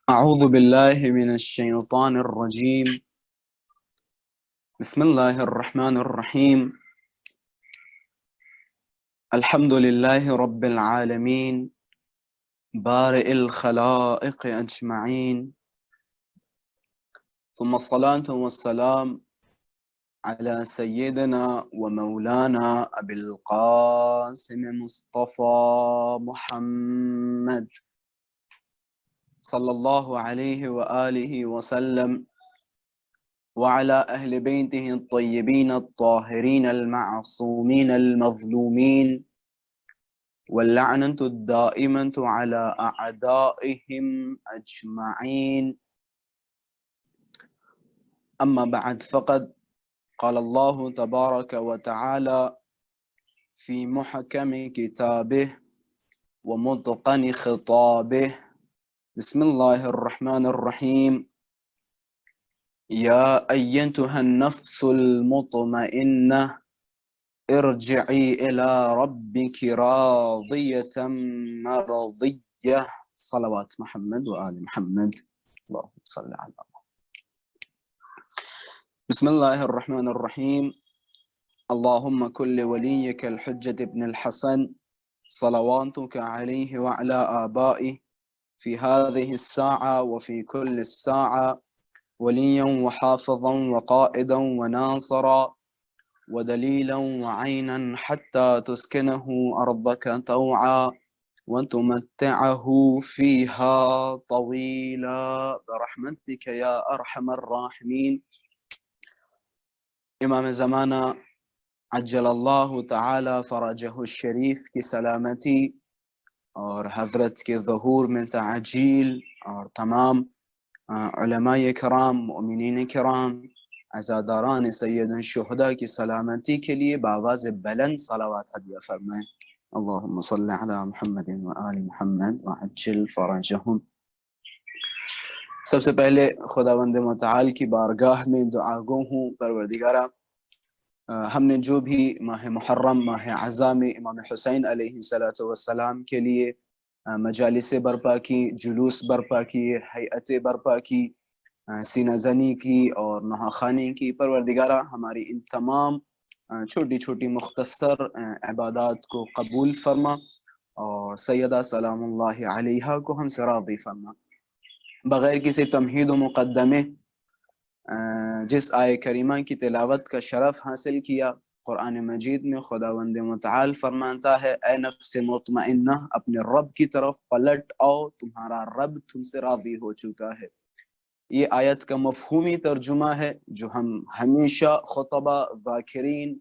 أعوذ بالله من الشيطان الرجيم. بسم الله الرحمن الرحيم. الحمد لله رب العالمين بارئ الخلائق أجمعين، ثم الصلاة والسلام على سيدنا ومولانا أبي القاسم مصطفى محمد صلى الله عليه وآله وسلم وعلى أهل بيته الطيبين الطاهرين المعصومين المظلومين، واللعنة الدائمة على أعدائهم أجمعين. أما بعد، فقد قال الله تبارك وتعالى في محكم كتابه ومتقن خطابه: بسم الله الرحمن الرحيم. يا أيتها النفس المطمئنة ارجعي إلى ربك راضية مرضية. صلوات محمد وآل محمد. اللهم صل على محمد. بسم الله الرحمن الرحيم. اللهم كن لوليك الحجة بن الحسن صلواتك عليه وعلى آبائه في هذه الساعة وفي كل الساعة وليا وحافظا وقائدا وناصرا ودليلا وعينا حتى تسكنه أرضك طوعا وتمتعه فيها طويلا برحمتك يا أرحم الراحمين. امام زمانہ عجل اللہ تعالی فرجہ الشریف کی سلامتی اور حضرت کے ظہور میں تعجیل، اور تمام علماء کرام، مؤمنین کرام، عزاداران سید الشہداء کی سلامتی کے لیے بآواز بلند صلوات ہدیہ فرمائیں. اللہم صل علی محمد وآل محمد وعجل فرجہم. سب سے پہلے خداوند متعال کی بارگاہ میں دعا گو ہوں. پروردگارہ، ہم نے جو بھی ماہ محرم، ماہ عزا میں امام حسین علیہ السلام کے لیے مجالس برپا کی، جلوس برپا کی، ہیئتیں برپا کی، سینہ زنی کی اور نہاخانی کی، پروردگارہ ہماری ان تمام چھوٹی چھوٹی مختصر عبادات کو قبول فرما اور سیدہ سلام اللہ علیہا کو ہم سے راضی فرما. بغیر کسی تمہید و مقدمے جس آیہ کریمہ کی تلاوت کا شرف حاصل کیا، قرآن مجید میں خداوند متعال فرماتا ہے: اے نفس مطمئنہ، اپنے رب کی طرف پلٹ آؤ، تمہارا رب تم سے راضی ہو چکا ہے. یہ آیت کا مفہومی ترجمہ ہے جو ہم ہمیشہ خطبہ، ذاکرین،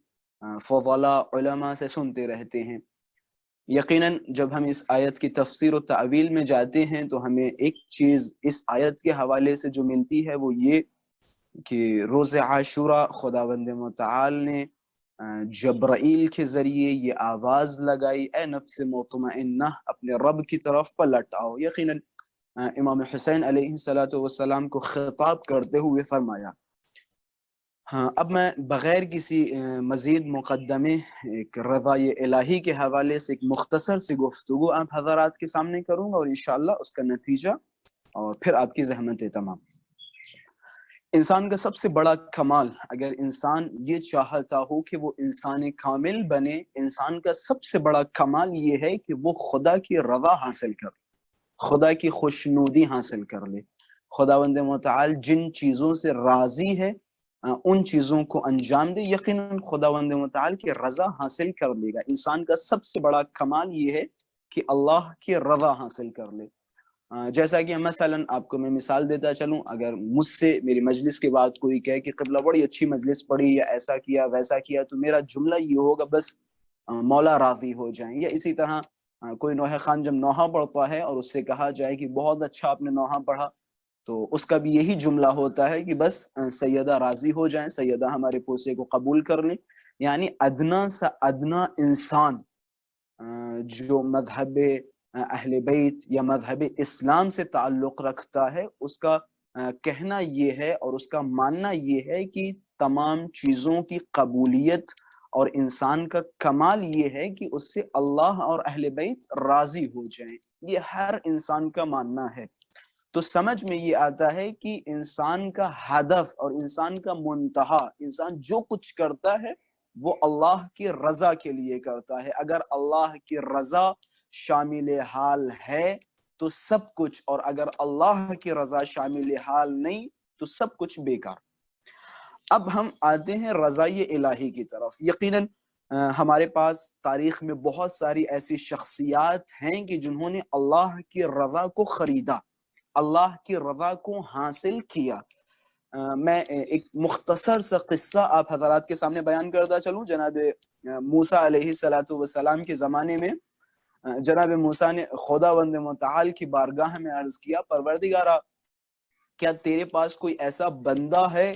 فضلاء، علماء سے سنتے رہتے ہیں. یقیناً جب ہم اس آیت کی تفسیر و تعویل میں جاتے ہیں تو ہمیں ایک چیز اس آیت کے حوالے سے جو ملتی ہے وہ یہ کہ روز عاشوراء خداوند متعال نے جبرائیل کے ذریعے یہ آواز لگائی: اے نفس مطمئنہ، اپنے رب کی طرف پلٹ آؤ. یقیناً امام حسین علیہ السلام کو خطاب کرتے ہوئے فرمایا. اب میں بغیر کسی مزید مقدمے ایک رضا الہی کے حوالے سے ایک مختصر سی گفتگو آپ حضرات کے سامنے کروں گا اور انشاءاللہ اس کا نتیجہ اور پھر آپ کی زحمتیں تمام. انسان کا سب سے بڑا کمال، اگر انسان یہ چاہتا ہو کہ وہ انسان کامل بنے، انسان کا سب سے بڑا کمال یہ ہے کہ وہ خدا کی رضا حاصل کر لے، خدا کی خوشنودی حاصل کر لے. خداوند متعال جن چیزوں سے راضی ہے ان چیزوں کو انجام دے، یقیناً خداوند متعال کی رضا حاصل کر لے گا. انسان کا سب سے بڑا کمال یہ ہے کہ اللہ کی رضا حاصل کر لے. جیسا کہ مثلا آپ کو میں مثال دیتا چلوں، اگر مجھ سے میری مجلس کے بعد کوئی کہے کہ قبلہ بڑی اچھی مجلس پڑھی یا ایسا کیا ویسا کیا، تو میرا جملہ یہ ہوگا بس مولا راضی ہو جائیں. یا اسی طرح کوئی نوحہ خان جب نوحہ پڑھتا ہے اور اس سے کہا جائے کہ بہت اچھا آپ نے نوحہ پڑھا، تو اس کا بھی یہی جملہ ہوتا ہے کہ بس سیدہ راضی ہو جائیں، سیدہ ہمارے پوسے کو قبول کر لیں. یعنی ادنا سا ادنا انسان جو مذہب اہل بیت یا مذہب اسلام سے تعلق رکھتا ہے، اس کا کہنا یہ ہے اور اس کا ماننا یہ ہے کہ تمام چیزوں کی قبولیت اور انسان کا کمال یہ ہے کہ اس سے اللہ اور اہل بیت راضی ہو جائیں. یہ ہر انسان کا ماننا ہے. تو سمجھ میں یہ آتا ہے کہ انسان کا ہدف اور انسان کا منتہا، انسان جو کچھ کرتا ہے وہ اللہ کی رضا کے لیے کرتا ہے۔ اگر اللہ کی رضا شامل حال ہے تو سب کچھ، اور اگر اللہ کی رضا شامل حال نہیں تو سب کچھ بیکار۔ اب ہم آتے ہیں رضائے الہی کی طرف۔ یقیناً ہمارے پاس تاریخ میں بہت ساری ایسی شخصیات ہیں کہ جنہوں نے اللہ کی رضا کو خریدا، اللہ کی رضا کو حاصل کیا۔ میں ایک مختصر سا قصہ آپ حضرات کے سامنے بیان کرتا چلوں۔ جناب موسیٰ علیہ السلام کے زمانے میں جناب موسیٰ نے خداوند متعال کی بارگاہ میں عرض کیا، پروردگارا کیا تیرے پاس کوئی ایسا بندہ ہے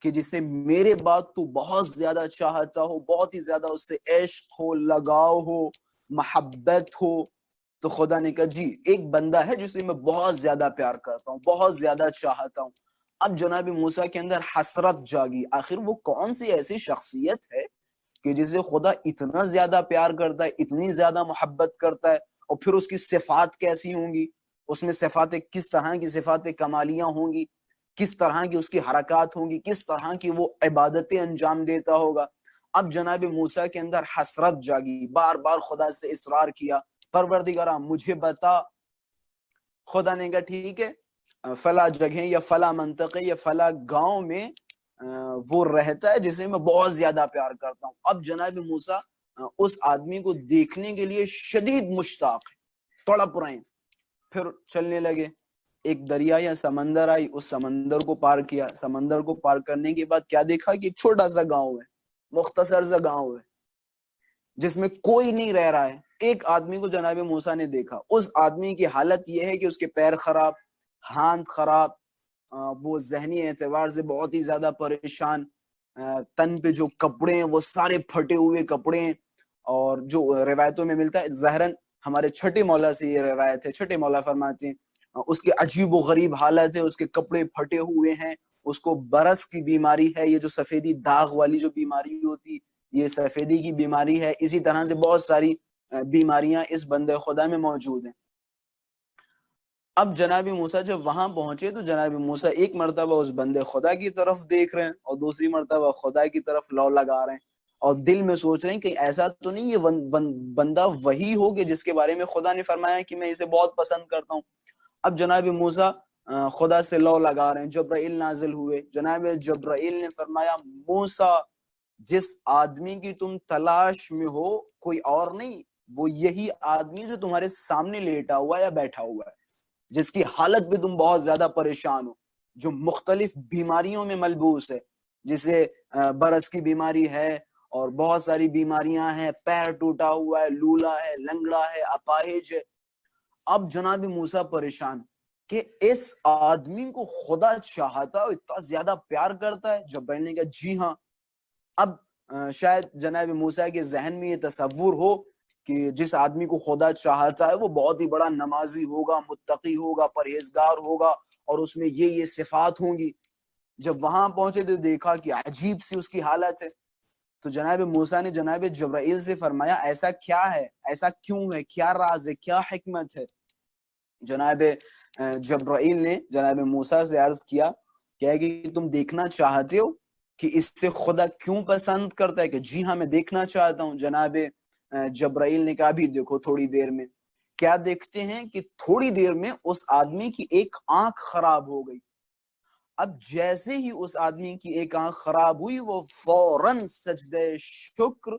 کہ جسے میرے بعد تو بہت زیادہ چاہتا ہو، بہت ہی زیادہ اس سے عشق ہو، لگاؤ ہو، محبت ہو؟ تو خدا نے کہا جی، ایک بندہ ہے جسے میں بہت زیادہ پیار کرتا ہوں، بہت زیادہ چاہتا ہوں۔ اب جناب موسیٰ کے اندر حسرت جاگی، آخر وہ کون سی ایسی شخصیت ہے کہ جسے خدا اتنا زیادہ پیار کرتا ہے، اتنی زیادہ محبت کرتا ہے، اور پھر اس کی صفات کیسی ہوں گی، اس میں صفات کس طرح کی صفات کمالیاں ہوں گی، کس طرح کی اس کی حرکات ہوں گی، کس طرح کی وہ عبادتیں انجام دیتا ہوگا۔ اب جناب موسیٰ کے اندر حسرت جاگی، بار بار خدا سے اصرار کیا، پروردگارا مجھے بتا۔ خدا نے کہا ٹھیک ہے، فلاں جگہ یا فلاں منطقے یا فلاں گاؤں میں وہ رہتا ہے جسے میں بہت زیادہ پیار کرتا ہوں۔ اب جناب موسیٰ اس آدمی کو دیکھنے کے لیے شدید مشتاق ہے، تڑپ رہے ہیں۔ پھر چلنے لگے، ایک دریا یا سمندر آئی، اس سمندر کو پار کیا۔ سمندر کو پار کرنے کے بعد کیا دیکھا کہ ایک چھوٹا سا گاؤں ہے، مختصر سا گاؤں ہے جس میں کوئی نہیں رہ رہا ہے۔ ایک آدمی کو جناب موسیٰ نے دیکھا، اس آدمی کی حالت یہ ہے کہ اس کے پیر خراب، ہاتھ خراب، وہ ذہنی اعتبار سے بہت ہی زیادہ پریشان، تن پہ جو کپڑے ہیں وہ سارے پھٹے ہوئے کپڑے ہیں، اور جو روایتوں میں ملتا ہے، ظاہراً ہمارے چھٹے مولا سے یہ روایت ہے، چھٹے مولا فرماتے ہیں اس کی عجیب و غریب حالت ہے، اس کے کپڑے پھٹے ہوئے ہیں، اس کو برس کی بیماری ہے، یہ جو سفیدی داغ والی جو بیماری ہوتی، یہ سفیدی کی بیماری ہے۔ اسی طرح سے بہت ساری بیماریاں اس بندے خدا میں موجود ہیں۔ اب جناب موسیٰ جب وہاں پہنچے تو جناب موسیٰ ایک مرتبہ اس بندے خدا کی طرف دیکھ رہے ہیں اور دوسری مرتبہ خدا کی طرف لو لگا رہے ہیں، اور دل میں سوچ رہے ہیں کہ ایسا تو نہیں یہ بندہ وہی ہو کہ جس کے بارے میں خدا نے فرمایا کہ میں اسے بہت پسند کرتا ہوں۔ اب جناب موسیٰ خدا سے لو لگا رہے ہیں، جبرائیل نازل ہوئے، جناب جبرائیل نے فرمایا موسیٰ جس آدمی کی تم تلاش میں ہو کوئی اور نہیں، وہ یہی آدمی جو تمہارے سامنے لیٹا ہوا یا بیٹھا ہوا ہے، جس کی حالت پہ تم بہت زیادہ پریشان ہو، جو مختلف بیماریوں میں ملبوس ہے، جسے برس کی بیماری ہے اور بہت ساری بیماریاں ہیں، پیر ٹوٹا ہوا ہے، لولا ہے، لنگڑا ہے، اپاہج ہے۔ اب جناب موسیٰ پریشان کہ اس آدمی کو خدا چاہتا ہے، اتنا زیادہ پیار کرتا ہے۔ جبرائیل نے کہا جی ہاں۔ اب شاید جناب موسیٰ کے ذہن میں یہ تصور ہو کہ جس آدمی کو خدا چاہتا ہے وہ بہت ہی بڑا نمازی ہوگا، متقی ہوگا، پرہیزگار ہوگا، اور اس میں یہ صفات ہوں گی۔ جب وہاں پہنچے تو دیکھا کہ عجیب سی اس کی حالت ہے۔ تو جناب موسیٰ نے جناب جبرائیل سے فرمایا ایسا کیا ہے، ایسا کیوں ہے، کیا راز ہے، کیا حکمت ہے؟ جناب جبرائیل نے جناب موسیٰ سے عرض کیا کہ تم دیکھنا چاہتے ہو کہ اس سے خدا کیوں پسند کرتا ہے؟ کہ جی ہاں میں دیکھنا چاہتا ہوں۔ جناب جبرائیل نے کہا بھی دیکھو تھوڑی دیر میں۔ کیا دیکھتے ہیں کہ تھوڑی دیر میں اس آدمی کی ایک آنکھ خراب ہو گئی۔ اب جیسے ہی اس آدمی کی ایک آنکھ خراب ہوئی وہ فوراً سجدہ شکر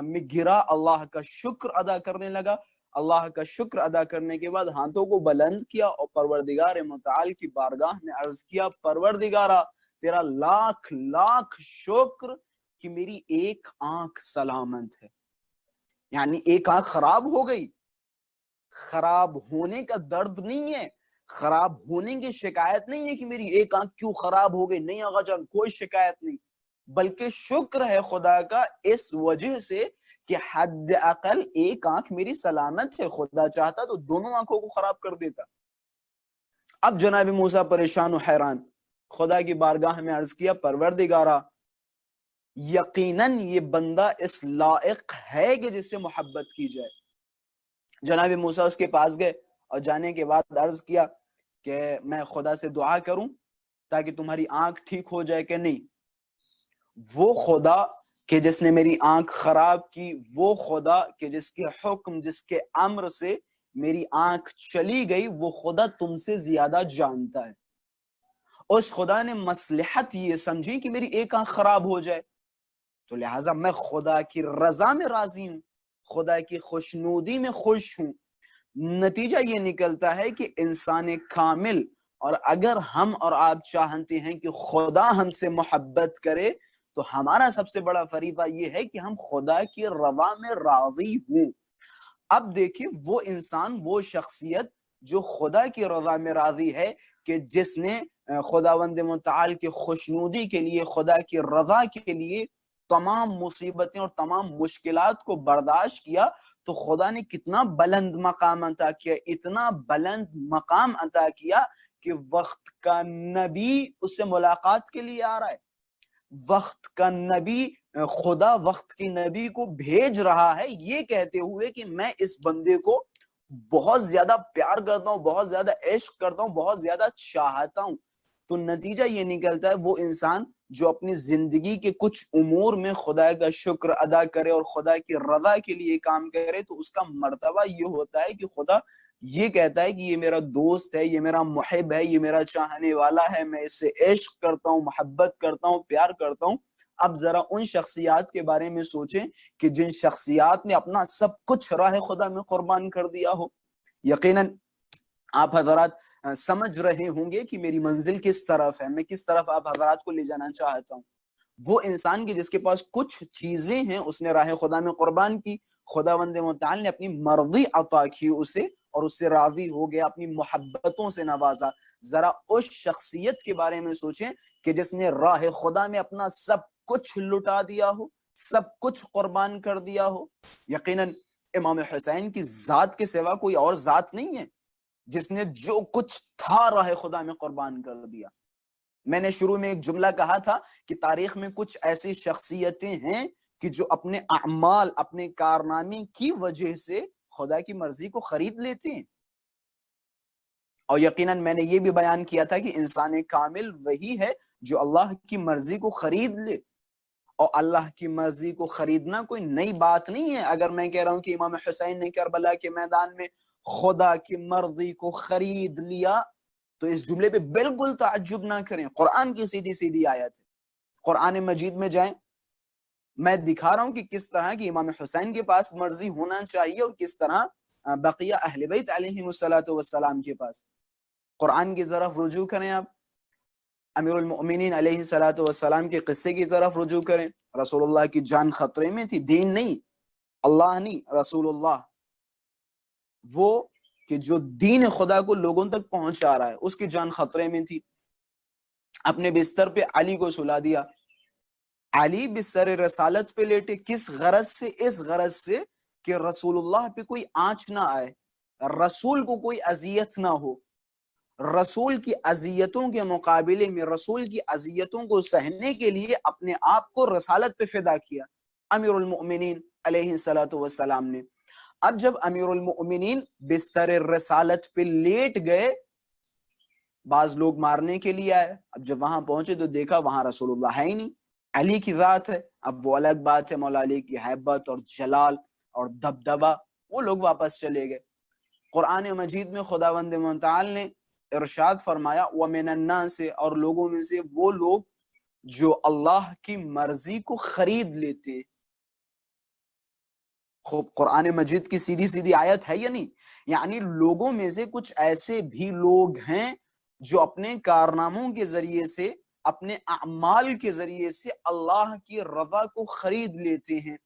میں گرا، اللہ کا شکر ادا کرنے لگا۔ اللہ کا شکر ادا کرنے کے بعد ہاتھوں کو بلند کیا اور پروردگار متعال کی بارگاہ میں عرض کیا، پروردگارا تیرا لاکھ لاکھ شکر کہ میری ایک آنکھ سلامت ہے۔ یعنی ایک آنکھ خراب ہو گئی، خراب ہونے کا درد نہیں ہے، خراب ہونے کی شکایت نہیں ہے کہ میری ایک آنکھ کیوں خراب ہو گئی، نہیں آقا جان کوئی شکایت نہیں، بلکہ شکر ہے خدا کا اس وجہ سے کہ حد اقل ایک آنکھ میری سلامت ہے، خدا چاہتا تو دونوں آنکھوں کو خراب کر دیتا۔ اب جناب موسیٰ پریشان و حیران خدا کی بارگاہ میں عرض کیا، پروردگارا یقیناً یہ بندہ اس لائق ہے کہ جس سے محبت کی جائے۔ جناب موسیٰ اس کے پاس گئے اور جانے کے بعد عرض کیا کہ میں خدا سے دعا کروں تاکہ تمہاری آنکھ ٹھیک ہو جائے کہ نہیں؟ وہ خدا کہ جس نے میری آنکھ خراب کی، وہ خدا کہ جس کے حکم، جس کے امر سے میری آنکھ چلی گئی، وہ خدا تم سے زیادہ جانتا ہے۔ اس خدا نے مصلحت یہ سمجھی کہ میری ایک آنکھ خراب ہو جائے، تو لہٰذا میں خدا کی رضا میں راضی ہوں، خدا کی خوشنودی میں خوش ہوں۔ نتیجہ یہ نکلتا ہے کہ انسان کامل، اور اگر ہم اور آپ چاہتے ہیں کہ خدا ہم سے محبت کرے تو ہمارا سب سے بڑا فریضہ یہ ہے کہ ہم خدا کی رضا میں راضی ہوں۔ اب دیکھیں وہ انسان، وہ شخصیت جو خدا کی رضا میں راضی ہے، کہ جس نے خداوند متعال کی خوشنودی کے لیے، خدا کی رضا کے لیے تمام مصیبتیں اور تمام مشکلات کو برداشت کیا، تو خدا نے کتنا بلند مقام عطا کیا، اتنا بلند مقام عطا کیا کہ وقت کا نبی اس سے ملاقات کے لیے آ رہا ہے، وقت کا نبی، خدا وقت کے نبی کو بھیج رہا ہے یہ کہتے ہوئے کہ میں اس بندے کو بہت زیادہ پیار کرتا ہوں، بہت زیادہ عشق کرتا ہوں، بہت زیادہ چاہتا ہوں۔ تو نتیجہ یہ نکلتا ہے وہ انسان جو اپنی زندگی کے کچھ امور میں خدا کا شکر ادا کرے اور خدا کی رضا کے لیے کام کرے، تو اس کا مرتبہ یہ ہوتا ہے کہ خدا یہ کہتا ہے کہ یہ میرا دوست ہے، یہ میرا محب ہے، یہ میرا چاہنے والا ہے، میں اس سے عشق کرتا ہوں، محبت کرتا ہوں، پیار کرتا ہوں۔ اب ذرا ان شخصیات کے بارے میں سوچیں کہ جن شخصیات نے اپنا سب کچھ راہ خدا میں قربان کر دیا ہو۔ یقیناً آپ حضرات سمجھ رہے ہوں گے کہ میری منزل کس طرف ہے، میں کس طرف آپ حضرات کو لے جانا چاہتا ہوں۔ وہ انسان کی جس کے پاس کچھ چیزیں ہیں، اس نے راہ خدا میں قربان کی، خداوند متعال نے اپنی مرضی عطا کی اسے اور اس سے راضی ہو گیا، اپنی محبتوں سے نوازا۔ ذرا اس شخصیت کے بارے میں سوچیں کہ جس نے راہ خدا میں اپنا سب کچھ لٹا دیا ہو، سب کچھ قربان کر دیا ہو۔ یقیناً امام حسین کی ذات کے سوا کوئی اور ذات نہیں ہے جس نے جو کچھ تھا راہ خدا میں قربان کر دیا۔ میں نے شروع میں ایک جملہ کہا تھا کہ تاریخ میں کچھ ایسی شخصیتیں ہیں کہ جو اپنے اعمال، اپنے کارنامے کی وجہ سے خدا کی مرضی کو خرید لیتے ہیں، اور یقیناً میں نے یہ بھی بیان کیا تھا کہ انسان کامل وہی ہے جو اللہ کی مرضی کو خرید لے، اور اللہ کی مرضی کو خریدنا کوئی نئی بات نہیں ہے۔ اگر میں کہہ رہا ہوں کہ امام حسین نے کربلا کے میدان میں خدا کی مرضی کو خرید لیا، تو اس جملے پہ بالکل تعجب نہ کریں، قرآن کی سیدھی سیدھی آیت ہے۔ قرآن مجید میں جائیں، میں دکھا رہا ہوں کہ کس طرح کی امام حسین کے پاس مرضی ہونا چاہیے اور کس طرح بقیہ اہل بیت علیہم السلام کے پاس۔ قرآن کی طرف رجوع کریں، آپ امیر المؤمنین علیہ السلام کے قصے کی طرف رجوع کریں۔ رسول اللہ کی جان خطرے میں تھی، دین نہیں، اللہ نہیں، رسول اللہ، وہ کہ جو دین خدا کو لوگوں تک پہنچا رہا ہے، اس کی جان خطرے میں تھی۔ اپنے بستر پہ علی کو سلا دیا۔ علی بستر رسالت پہ لیٹے، کس غرض سے؟ اس غرض سے کہ رسول اللہ پہ کوئی آنچ نہ آئے، رسول کو کوئی اذیت نہ ہو۔ رسول کی اذیتوں کے مقابلے میں، رسول کی اذیتوں کو سہنے کے لیے اپنے آپ کو رسالت پہ فدا کیا امیر المؤمنین علیہ السلام نے۔ اب جب امیر المؤمنین بستر رسالت پہ لیٹ گئے، بعض لوگ مارنے کے لیے آئے۔ اب جب وہاں پہنچے تو دیکھا وہاں رسول اللہ ہے ہی نہیں، علی کی ذات ہے۔ اب وہ الگ بات ہے، مولا علی کی ہیبت اور جلال اور دبدبہ، وہ لوگ واپس چلے گئے۔ قرآن مجید میں خداوند متعال نے ارشاد فرمایا وَمِنَ النَّاسِ، اور لوگوں میں سے وہ لوگ جو اللہ کی مرضی کو خرید لیتے۔ خوب قرآن مجید کی سیدھی سیدھی آیت ہے یا نہیں؟ یعنی لوگوں میں سے کچھ ایسے بھی لوگ ہیں جو اپنے کارناموں کے ذریعے سے، اپنے اعمال کے ذریعے سے اللہ کی رضا کو خرید لیتے ہیں۔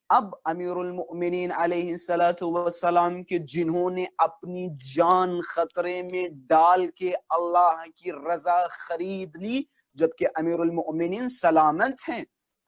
اب امیر المؤمنین علیہ السلام کے جنہوں نے اپنی جان خطرے میں ڈال کے اللہ کی رضا خرید لی، جبکہ امیر المؤمنین سلامت ہیں،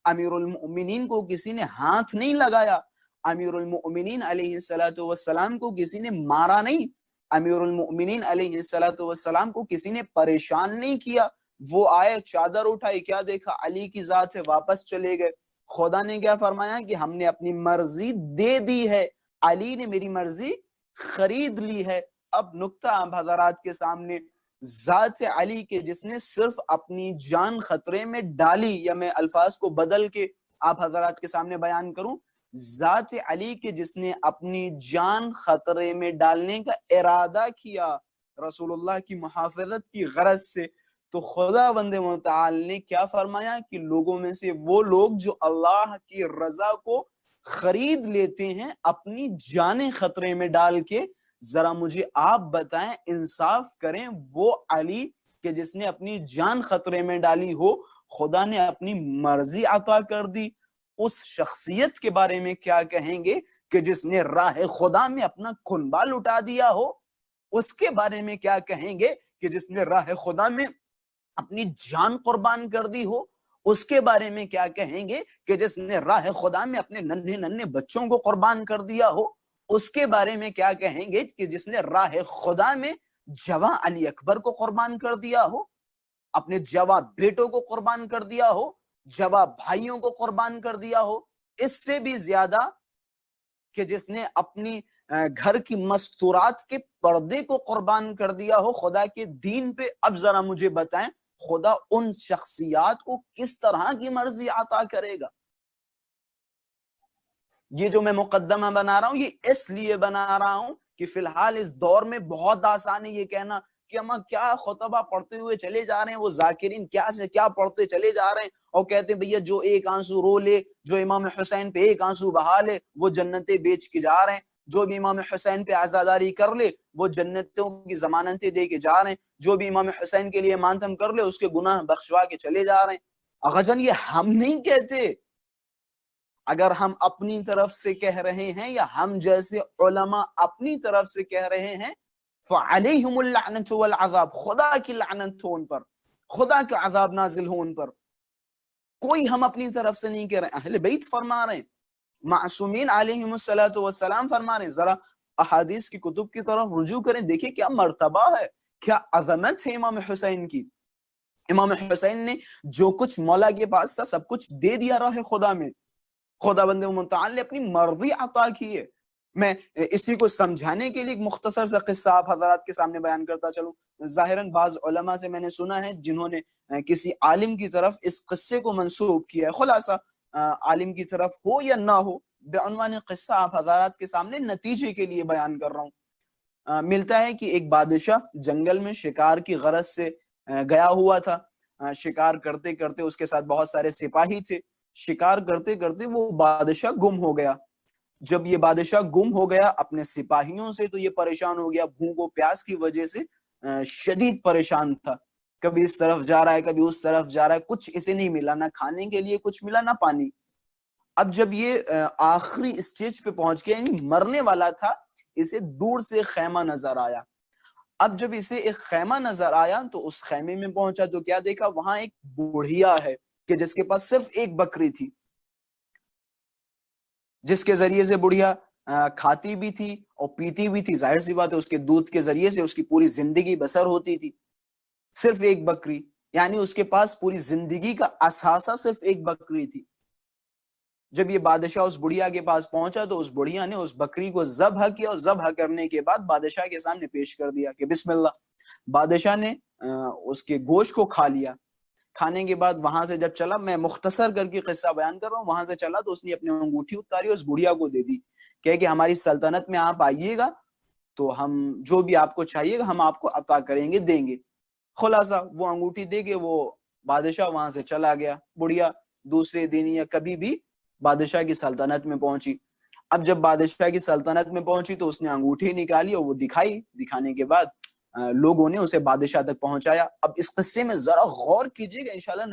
امیر المؤمنین کو کسی نے ہاتھ نہیں لگایا، امیر المؤمنین علیہ السلام کو کسی نے مارا نہیں، امیر المؤمنین علیہ السلام کو کسی نے پریشان نہیں کیا۔ وہ آئے، چادر اٹھائی، کیا دیکھا؟ علی کی ذات ہے، واپس چلے گئے۔ خدا نے کیا فرمایا کہ ہم نے اپنی مرضی دے دی ہے، علی نے میری مرضی خرید لی ہے۔ اب نکتہ آپ حضرات کے سامنے ذات علی کے جس نے صرف اپنی جان خطرے میں ڈالی، یا میں الفاظ کو بدل کے آپ حضرات کے سامنے بیان کروں، ذات علی کے جس نے اپنی جان خطرے میں ڈالنے کا ارادہ کیا رسول اللہ کی محافظت کی غرض سے، تو خداوند متعال نے کیا فرمایا کہ لوگوں میں سے وہ لوگ جو اللہ کی رضا کو خرید لیتے ہیں اپنی جانیں خطرے میں ڈال کے، ذرا مجھے آپ بتائیں، انصاف کریں، وہ علی کہ جس نے اپنی جان خطرے میں ڈالی ہو، خدا نے اپنی مرضی عطا کر دی، اس شخصیت کے بارے میں کیا کہیں گے کہ جس نے راہ خدا میں اپنا کنبہ لٹا دیا ہو؟ اس کے بارے میں کیا کہیں گے کہ جس نے راہ خدا میں اپنی جان قربان کر دی ہو؟ اس کے بارے میں کیا کہیں گے کہ جس نے راہ خدا میں اپنے ننھے ننھے بچوں کو قربان کر دیا ہو؟ اس کے بارے میں کیا کہیں گے کہ جس نے راہ خدا میں جواں علی اکبر کو قربان کر دیا ہو، اپنے جواں بیٹوں کو قربان کر دیا ہو، جواں بھائیوں کو قربان کر دیا ہو؟ اس سے بھی زیادہ کہ جس نے اپنی گھر کی مستورات کے پردے کو قربان کر دیا ہو خدا کے دین پہ؟ اب ذرا مجھے بتائیں خدا ان شخصیات کو کس طرح کی مرضی عطا کرے گا؟ یہ جو میں مقدمہ بنا رہا ہوں یہ اس لیے بنا رہا ہوں کہ فی الحال اس دور میں بہت آسان ہے یہ کہنا کہ ہم کیا خطبہ پڑھتے ہوئے چلے جا رہے ہیں، وہ ذاکرین کیا سے کیا پڑھتے چلے جا رہے ہیں، اور کہتے ہیں بھیا جو ایک آنسو رو لے، جو امام حسین پہ ایک آنسو بہا لے وہ جنتیں بیچ کے جا رہے ہیں، جو بھی امام حسین پہ عزاداری کر لے وہ جنتوں کی ضمانتیں دے کے جا رہے ہیں، جو بھی امام حسین کے لیے ماتم کر لے اس کے گناہ بخشوا کے چلے جا رہے ہیں۔ اغجن یہ ہم نہیں کہتے، اگر ہم اپنی طرف سے کہہ رہے ہیں یا ہم جیسے علماء اپنی طرف سے کہہ رہے ہیں فعلیہم اللعنۃ والعذاب، خدا کی لعنت ہو ان پر، خدا کا عذاب نازل ہو ان پر، کوئی ہم اپنی طرف سے نہیں کہہ رہے، اہل بیت فرما رہے ہیں، معصومین علیہم الصلوۃ والسلام فرما رہے ہیں۔ ذرا احادیث کی کتب کی طرف رجوع کریں، دیکھیں کیا مرتبہ ہے، کیا عظمت ہے امام حسین کی۔ امام حسین نے جو کچھ مولا کے پاس تھا سب کچھ دے دیا راہ خدا میں، خداوند متعال نے اپنی مرضی عطا کی ہے۔ میں اسی کو سمجھانے کے لیے ایک مختصر سا قصہ آپ حضرات کے سامنے بیان کرتا چلوں۔ ظاہراً بعض علماء سے میں نے سنا ہے جنہوں نے کسی عالم کی طرف اس قصے کو منسوب کیا ہے، خلاصہ عالم کی طرف ہو یا نہ ہو، بعنوان قصہ آپ حضرات کے سامنے نتیجے کے لیے بیان کر رہا ہوں۔ ملتا ہے کہ ایک بادشاہ جنگل میں شکار کی غرض سے گیا ہوا تھا، شکار کرتے کرتے اس کے ساتھ بہت سارے سپاہی تھے، شکار کرتے کرتے وہ بادشاہ گم ہو گیا۔ جب یہ بادشاہ گم ہو گیا اپنے سپاہیوں سے تو یہ پریشان ہو گیا، بھوک و پیاس کی وجہ سے شدید پریشان تھا، کبھی اس طرف جا رہا ہے کبھی اس طرف جا رہا ہے، کچھ اسے نہیں ملا، نہ کھانے کے لیے کچھ ملا نہ پانی۔ اب جب یہ آخری اسٹیج پہ پہنچ گیا یعنی مرنے والا تھا، اسے دور سے خیمہ نظر آیا۔ اب جب اسے ایک خیمہ نظر آیا تو اس خیمے میں پہنچا تو کیا دیکھا، وہاں ایک بڑھیا ہے کہ جس کے پاس صرف ایک بکری تھی، جس کے ذریعے سے بڑھیا کھاتی بھی تھی اور پیتی بھی تھی، ظاہر سی بات ہے اس کے دودھ کے ذریعے سے اس کی پوری زندگی بسر ہوتی تھی۔ صرف ایک بکری، یعنی اس کے پاس پوری زندگی کا اثاثہ صرف ایک بکری تھی۔ جب یہ بادشاہ اس بڑھیا کے پاس پہنچا تو اس بڑھیا نے اس بکری کو ذبح کیا اور ذبح کرنے کے بعد بادشاہ کے سامنے پیش کر دیا کہ بسم اللہ۔ بادشاہ نے اس کے گوشت کو کھا لیا۔ کھانے کے بعد وہاں سے جب چلا، میں مختصر کر کے قصہ بیان کر رہا ہوں، وہاں سے چلا تو اس نے اپنی انگوٹھی اتاری اور اس بڑھیا کو دے دی، کہ ہماری سلطنت میں آپ آئیے گا تو ہم جو بھی آپ کو چاہیے گا ہم آپ کو عطا کریں گے، دیں گے۔ خلاصہ وہ انگوٹھی دے کے وہ بادشاہ وہاں سے چلا گیا۔ بڑھیا دوسرے دن یا کبھی بھی بادشاہ کی سلطنت میں پہنچی۔ اب جب بادشاہ کی سلطنت میں پہنچی تو اس نے انگوٹھی نکالی اور وہ دکھائی، دکھانے کے بعد لوگوں نے اسے بادشاہ تک پہنچایا۔ اب اس قصے میں ذرا غور کیجئے گا، انشاءاللہ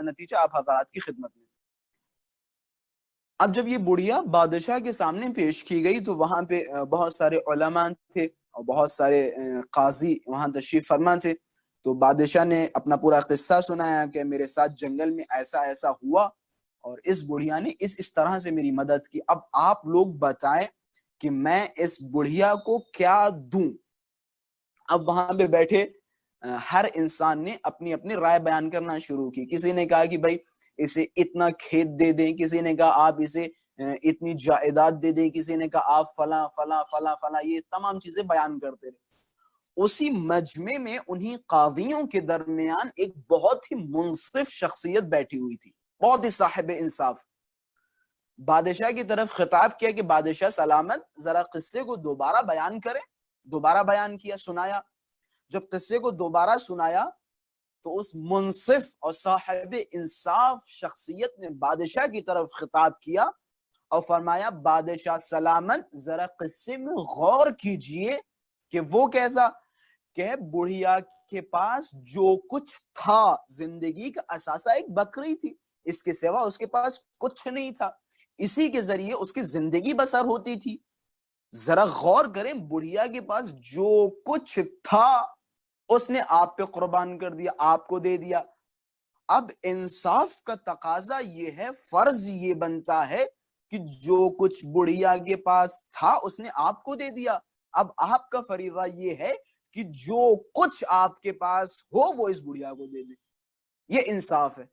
نتیجہ آپ حضرات کی خدمت میں۔ اب جب یہ بڑھیا بادشاہ کے سامنے پیش کی گئی تو وہاں پہ بہت سارے علماء تھے اور بہت سارے قاضی وہاں تشریف فرما تھے، تو بادشاہ نے اپنا پورا قصہ سنایا کہ میرے ساتھ جنگل میں ایسا ایسا ہوا اور اس بڑھیا نے اس طرح سے میری مدد کی، اب آپ لوگ بتائیں کہ میں اس بڑھیا کو کیا دوں۔ اب وہاں پہ بیٹھے ہر انسان نے اپنی اپنی رائے بیان کرنا شروع کی۔ کسی نے کہا کہ بھائی اسے اتنا کھیت دے دیں، کسی نے کہا آپ اسے اتنی جائیداد دے دیں، کسی نے کہا آپ فلاں فلاں فلاں فلاں، یہ تمام چیزیں بیان کرتے رہے۔ اسی مجمع میں انہی قاضیوں کے درمیان ایک بہت ہی منصف شخصیت بیٹھی ہوئی تھی، بہت ہی صاحب انصاف. بادشاہ کی طرف خطاب کیا کہ بادشاہ سلامت ذرا قصے کو دوبارہ بیان کریں. دوبارہ بیان کیا، سنایا. جب قصے کو دوبارہ سنایا تو اس منصف اور صاحب انصاف شخصیت نے بادشاہ کی طرف خطاب کیا اور فرمایا بادشاہ سلامت ذرا قصے میں غور کیجئے کہ وہ کیسا کہ بڑھیا کے پاس جو کچھ تھا، زندگی کا اثاثہ ایک بکری تھی، اس کے سوا اس کے پاس کچھ نہیں تھا، اسی کے ذریعے اس کی زندگی بسر ہوتی تھی. ذرا غور کریں، بڑھیا کے پاس جو کچھ تھا اس نے آپ پہ قربان کر دیا، آپ کو دے دیا. اب انصاف کا تقاضا یہ ہے، فرض یہ بنتا ہے کہ جو کچھ بڑھیا کے پاس تھا اس نے آپ کو دے دیا. اب آپ کا فریضہ یہ ہے کہ جو کچھ آپ کے پاس ہو وہ اس بڑھیا کو دے دے. یہ انصاف ہے.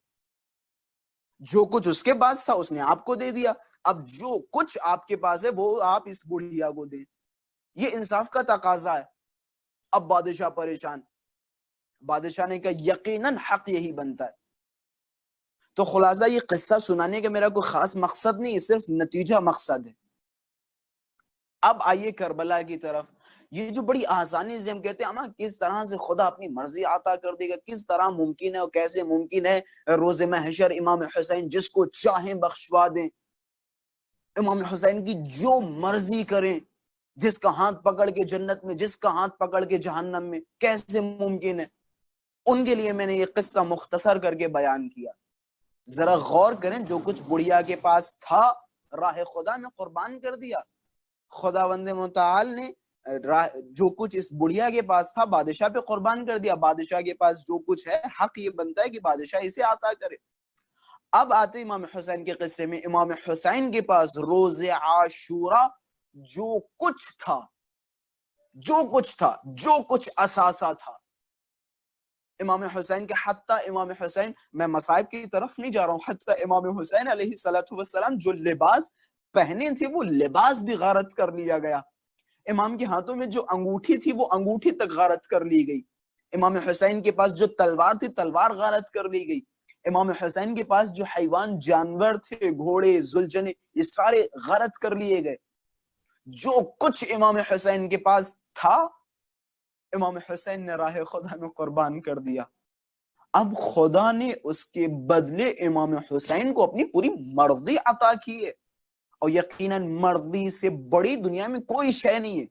جو کچھ اس کے پاس تھا اس نے آپ کو دے دیا، اب جو کچھ آپ کے پاس ہے وہ آپ اس بڑھیا کو دیں. یہ انصاف کا تقاضا ہے. اب بادشاہ پریشان. بادشاہ نے کہا یقیناً حق یہی بنتا ہے. تو خلاصہ یہ قصہ سنانے کا میرا کوئی خاص مقصد نہیں، صرف نتیجہ مقصد ہے. اب آئیے کربلا کی طرف. یہ جو بڑی آسانی سے ہم کہتے ہیں اما کس طرح سے خدا اپنی مرضی عطا کر دے گا، کس طرح ممکن ہے اور کیسے ممکن ہے روز محشر امام حسین جس کو چاہیں بخشوا دیں، امام حسین کی جو مرضی کریں، جس کا ہاتھ پکڑ کے جنت میں، جس کا ہاتھ پکڑ کے جہنم میں، کیسے ممکن ہے؟ ان کے لیے میں نے یہ قصہ مختصر کر کے بیان کیا. ذرا غور کریں، جو کچھ بڑھیا کے پاس تھا راہ خدا میں قربان کر دیا. خداوند متعال نے جو کچھ اس بڑھیا کے پاس تھا بادشاہ پہ قربان کر دیا. بادشاہ کے پاس جو کچھ ہے حق یہ بنتا ہے کہ بادشاہ اسے عطا کرے. اب آتے امام حسین کے قصے میں. امام حسین کے پاس روز عاشورہ جو کچھ تھا، جو کچھ تھا، جو کچھ اثاثہ تھا امام حسین کے. حتیٰ امام حسین، میں مصائب کی طرف نہیں جا رہا ہوں، حتیٰ امام حسین علیہ السلام جو لباس پہنے تھے وہ لباس بھی غارت کر لیا گیا. امام کے ہاتھوں میں جو انگوٹھی تھی وہ انگوٹھی تک غارت کر لی گئی. امام حسین کے پاس جو تلوار تھی تلوار غارت کر لی گئی. امام حسین کے پاس جو حیوان جانور تھے، گھوڑے، زلجنے، یہ سارے غارت کر لیے گئے. جو کچھ امام حسین کے پاس تھا امام حسین نے راہ خدا میں قربان کر دیا. اب خدا نے اس کے بدلے امام حسین کو اپنی پوری مرضی عطا کی ہے، اور یقیناً مرضی سے بڑی دنیا میں کوئی شے نہیں ہے.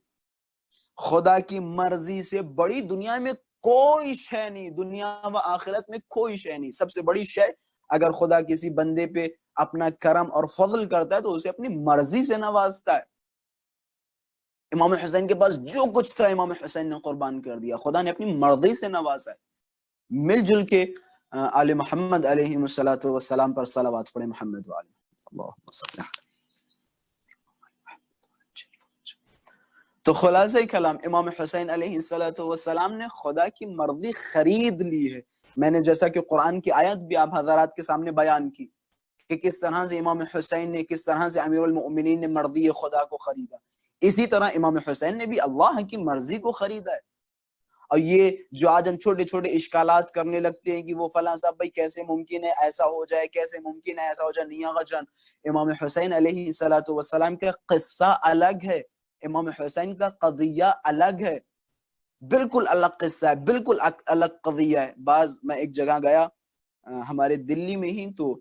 خدا کی مرضی سے بڑی دنیا میں کوئی شے نہیں، دنیا و آخرت میں کوئی شے نہیں. سب سے بڑی شے اگر خدا کسی بندے پہ اپنا کرم اور فضل کرتا ہے تو اسے اپنی مرضی سے نوازتا ہے. امام حسین کے پاس جو کچھ تھا امام حسین نے قربان کر دیا. خدا نے اپنی مرضی سے نوازا ہے. مل جل کے آل محمد علیہ السلام پر صلوات پڑھیں. محمد وآل اللہم صلی اللہ. تو خلاصہ کلام امام حسین علیہ السلام نے خدا کی مرضی خرید لی ہے. میں نے جیسا کہ قرآن کی آیت بھی آپ حضرات کے سامنے بیان کی کہ کس طرح سے امام حسین نے، کس طرح سے امیر المؤمنین نے مرضی خدا کو خریدا، اسی طرح امام حسین نے بھی اللہ کی مرضی کو خریدا ہے. اور یہ جو آج ہم چھوٹے چھوٹے اشکالات کرنے لگتے ہیں کہ وہ فلاں صاحب بھائی کیسے ممکن ہے ایسا ہو جائے، کیسے ممکن ہے ایسا ہو جائے، نہیں آغا جان، امام حسین علیہ السلام کا قصہ الگ ہے، امام حسین کا قضیہ الگ ہے، بالکل الگ قصہ ہے، بالکل الگ قضیہ ہے. میں ایک جگہ گیا ہمارے دلی میں ہی، تو